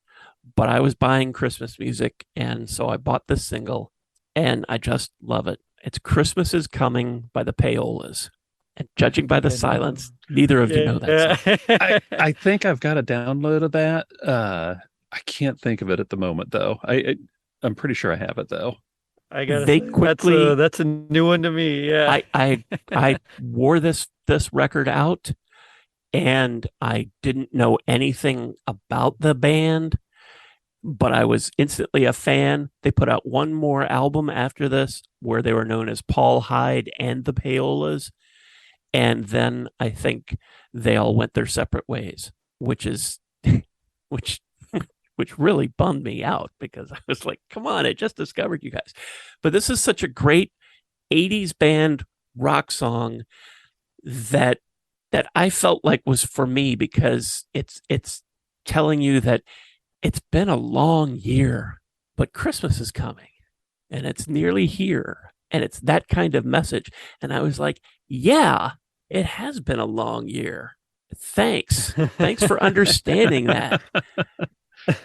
but I was buying Christmas music. And so I bought this single and I just love it. It's Christmas is Coming by the Payolas. And judging by the silence, neither of you know that song. I think I've got a download of that. I can't think of it at the moment, though. I'm pretty sure I have it, though. I gotta They say, quickly- that's a new one to me. Yeah. I wore this record out and I didn't know anything about the band, but I was instantly a fan. They put out one more album after this where they were known as Paul Hyde and the Payolas. And then I think they all went their separate ways, which really bummed me out because I was like, come on, I just discovered you guys. But this is such a great 80s band rock song that I felt like was for me because it's telling you that it's been a long year, but Christmas is coming and it's nearly here. And it's that kind of message. And I was like, yeah, it has been a long year. Thanks. Thanks for understanding that.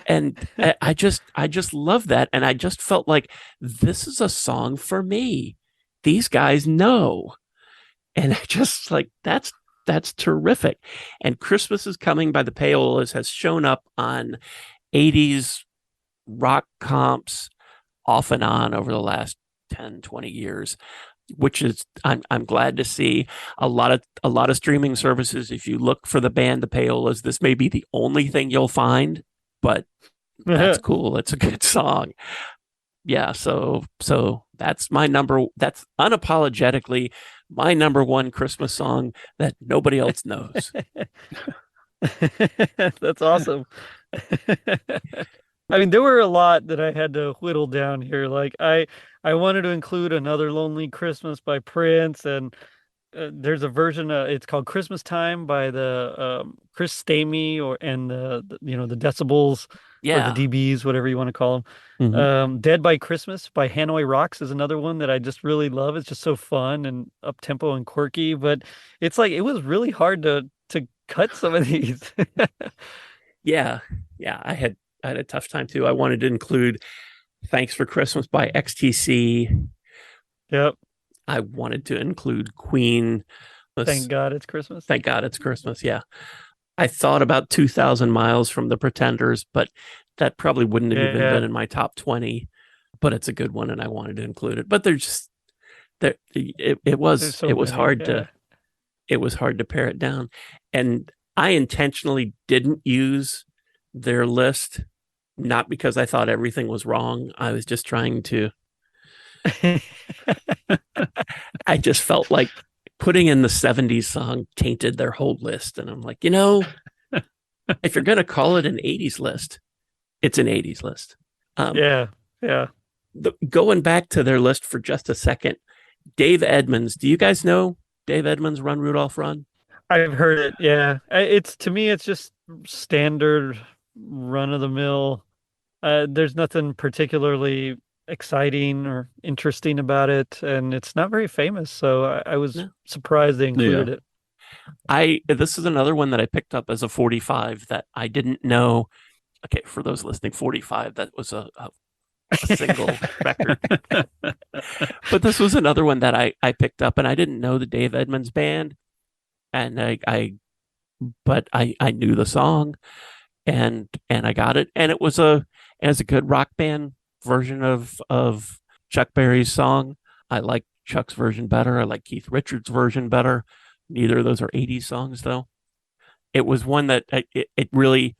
And I just love that. And I just felt like this is a song for me. These guys know. And I just like, that's terrific. And Christmas is Coming by the Payolas has shown up on 80s rock comps off and on over the last 10, 20 years, which is I'm glad to see. A lot of streaming services, if you look for the band the Payolas, this may be the only thing you'll find, but that's cool. It's a good song. Yeah, so that's that's unapologetically my number one Christmas song that nobody else knows. That's awesome. I mean, there were a lot that I had to whittle down here. Like I wanted to include Another Lonely Christmas by Prince, and there's a version. It's called Christmas Time by the Chris Stamey and the Decibels Yeah. or the DBs, whatever you want to call them. Mhm. Dead by Christmas by Hanoi Rocks is another one that I just really love. It's just so fun and up tempo and quirky, but it's like it was really hard to cut some of these. Yeah. I had a tough time too. I wanted to include Thanks for Christmas by XTC. Yep. I wanted to include Queen. Thank God It's Christmas. Thank God It's Christmas. Yeah. I thought about 2,000 Miles from the Pretenders, but that probably wouldn't have even been in my top 20. But it's a good one, and I wanted to include it. But it was hard to pare it down, and I intentionally didn't use their list, not because I thought everything was wrong. I was just trying to. I just felt like putting in the 70s song tainted their whole list. And I'm like, if you're going to call it an 80s list, it's an 80s list. Yeah. Going back to their list for just a second, Dave Edmunds. Do you guys know Dave Edmunds' Run, Rudolph, Run? I've heard it. Yeah. To me, it's just standard run of the mill. There's nothing particularly exciting or interesting about it, and it's not very famous, so I was surprised they included it. This is another one that I picked up as a 45 that I didn't know. Okay, for those listening, 45, that was a single record. But this was another one that I picked up, and I didn't know the Dave Edmunds band, and but I knew the song, and I got it, and it was a good rock band version of Chuck Berry's song. I like Chuck's version better. I like Keith Richards' version better. Neither of those are 80s songs, though. it was one that it really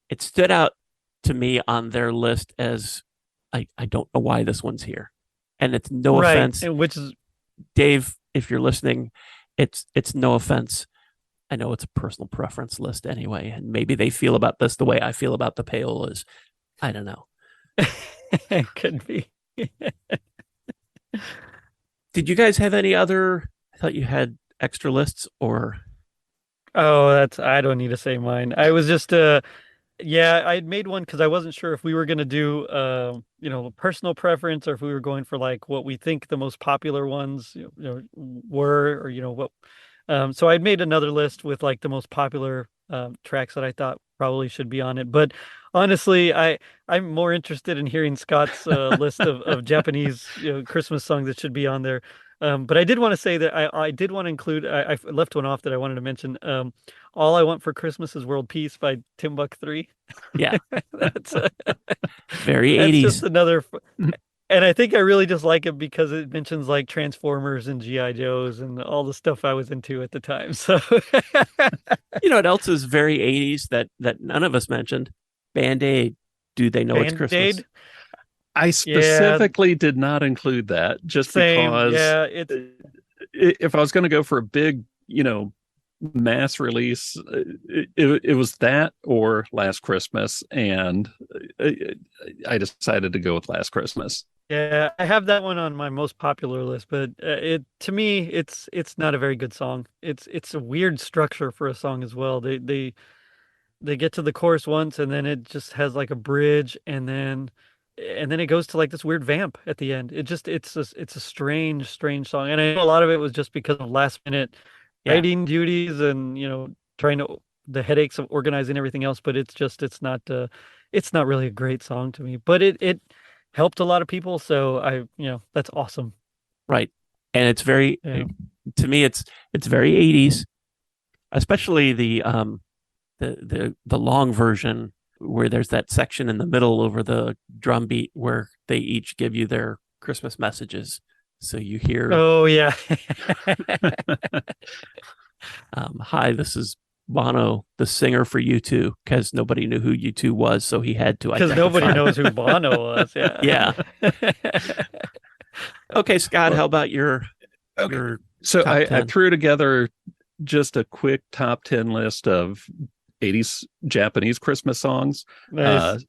it stood out to me on their list as I don't know why this one's here. And it's no Right. offense, And which is Dave, if you're listening, it's no offense. I know it's a personal preference list anyway, and maybe they feel about this the way I feel about the payolas. I don't know. it could be. Did you guys have any other? I thought you had extra lists, or Oh, I don't need to say mine. I was just yeah, I had made one because I wasn't sure if we were gonna do personal preference or if we were going for like what we think the most popular ones were, or what so I'd made another list with like the most popular tracks that I thought probably should be on it. But honestly, I'm more interested in hearing Scott's list of Japanese Christmas songs that should be on there. But I did want to say that I did want to include, I left one off that I wanted to mention. All I Want for Christmas is World Peace by Timbuk 3. yeah, That's very that's just 80s. another. And I think I really just like it because it mentions like Transformers and G.I. Joes and all the stuff I was into at the time. So You know what else is very 80s that none of us mentioned? Band-Aid. Do they know it's Christmas? Band-Aid. I Yeah, specifically did not include that just same. because Yeah, it's if I was going to go for a big, mass release, it was that or Last Christmas, and I decided to go with Last Christmas. yeah, I have that one on my most popular list, but it to me it's not a very good song. It's a weird structure for a song as well. They get to the chorus once and then it just has like a bridge and then it goes to like this weird vamp at the end. It's a strange song. And I know a lot of it was just because of last minute Yeah, writing duties and trying to the headaches of organizing everything else, but it's not really a great song to me. But it helped a lot of people, so that's awesome. right. And it's very Yeah. to me it's very 80s, especially the long version where there's that section in the middle over the drum beat where they each give you their Christmas messages. So you hear, Oh yeah. "Hi, this is Bono, the singer for U2," because nobody knew who U2 was, so he had to Because nobody identify. knows who Bono was. Yeah. Yeah. Okay, Scott, Well, how about your okay. your So top I 10? threw together just a quick top 10 list of 80s Japanese Christmas songs. Nice.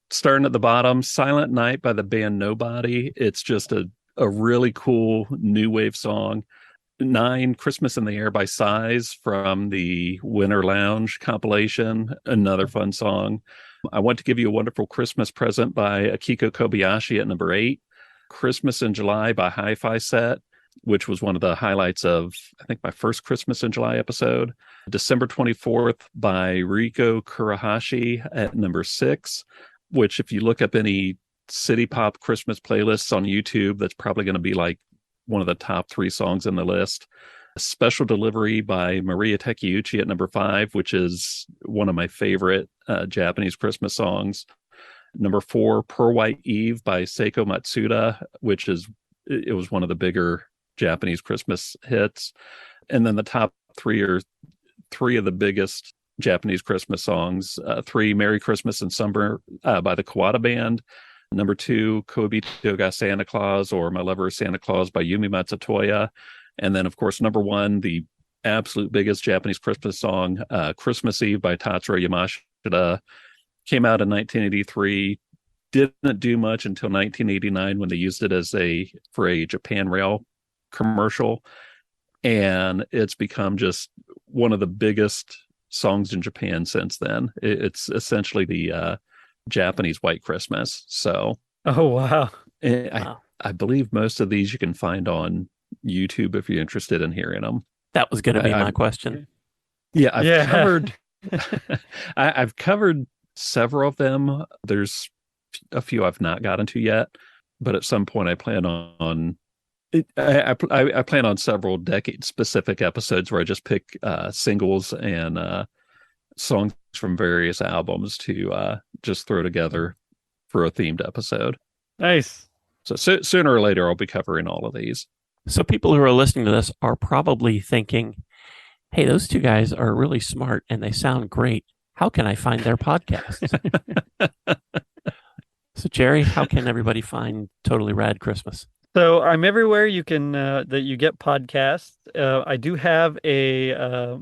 Starting at the bottom, Silent Night by the band Nobody. It's just a really cool new wave song. 9, Christmas in the Air by Size from the Winter Lounge compilation. Another fun song. I Want to Give You a Wonderful Christmas Present by Akiko Kobayashi at number 8. Christmas in July by Hi-Fi Set, which was one of the highlights of, I think, my first Christmas in July episode. December 24th by Riko Kurahashi at number 6, which if you look up any city pop Christmas playlists on YouTube, that's probably going to be like one of the top 3 songs in the list. Special Delivery by Maria Takeuchi at number 5, which is one of my favorite Japanese Christmas songs. Number 4, Pearl White Eve by Seiko Matsuda, which it was one of the bigger Japanese Christmas hits. And then the top 3 are 3 of the biggest Japanese Christmas songs. 3, Merry Christmas and Summer by the Kawada Band. Number 2, Koibito ga Santa Claus, or My Lover is Santa Claus by Yumi Matsutoya. And then, of course, number 1, the absolute biggest Japanese Christmas song, Christmas Eve by Tatsuro Yamashita. Came out in 1983. Didn't do much until 1989 when they used it for a Japan Rail commercial. And it's become just one of the biggest songs in Japan since then. It's essentially the Japanese White Christmas. So Oh wow. Wow. I believe most of these you can find on YouTube if you're interested in hearing them. That was going to be my I've- question. Yeah, I've Yeah. covered I've covered several of them. There's a few I've not gotten to yet, but at some point I plan on I plan on several decade specific episodes where I just pick singles and songs from various albums to just throw together for a themed episode. Nice. So sooner or later I'll be covering all of these. So people who are listening to this are probably thinking, hey, those two guys are really smart and they sound great. How can I find their podcasts? So, Gerry, how can everybody find Totally Rad Christmas? So I'm everywhere you can that you get podcasts. I do have a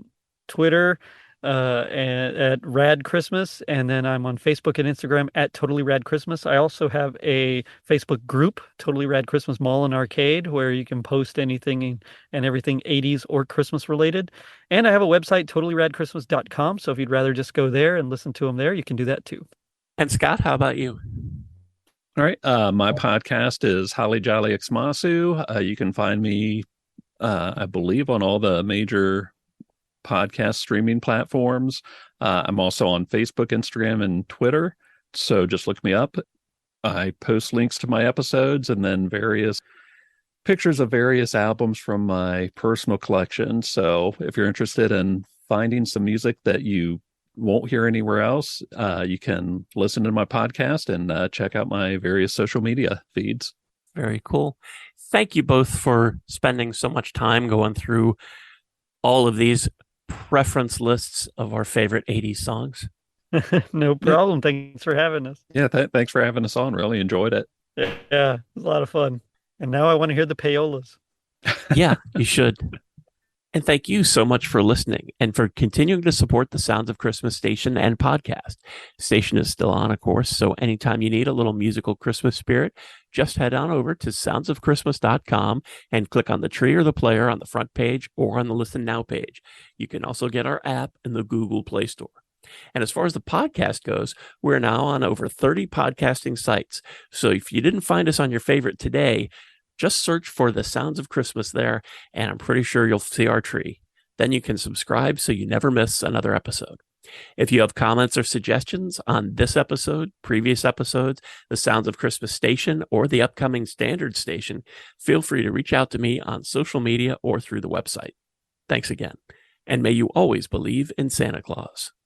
Twitter and at Rad Christmas, and then I'm on Facebook and Instagram at Totally Rad Christmas. I also have a Facebook group, Totally Rad Christmas Mall and Arcade, where you can post anything and everything 80s or Christmas related. And I have a website, totallyradchristmas.com. So if you'd rather just go there and listen to them there, you can do that too. And Scott, how about you? All right. My podcast is Holly Jolly Xmasu. You can find me, I believe, on all the major podcast streaming platforms. I'm also on Facebook, Instagram, and Twitter. So just look me up. I post links to my episodes and then various pictures of various albums from my personal collection. So if you're interested in finding some music that you won't hear anywhere else, you can listen to my podcast and check out my various social media feeds. Very cool. Thank you both for spending so much time going through all of these preference lists of our favorite 80s songs. No problem. Thanks for having us. Yeah, thanks for having us on. Really enjoyed it. Yeah, it was a lot of fun. And now I want to hear the payolas. Yeah, you should. And thank you so much for listening and for continuing to support the Sounds of Christmas station and podcast. Station is still on, of course, so anytime you need a little musical Christmas spirit, just head on over to soundsofchristmas.com and click on the tree or the player on the front page or on the Listen Now page. You can also get our app in the Google Play Store. And as far as the podcast goes, we're now on over 30 podcasting sites. So if you didn't find us on your favorite today, just search for the Sounds of Christmas there, and I'm pretty sure you'll see our tree. Then you can subscribe so you never miss another episode. If you have comments or suggestions on this episode, previous episodes, the Sounds of Christmas station, or the upcoming standard station, feel free to reach out to me on social media or through the website. Thanks again, and may you always believe in Santa Claus.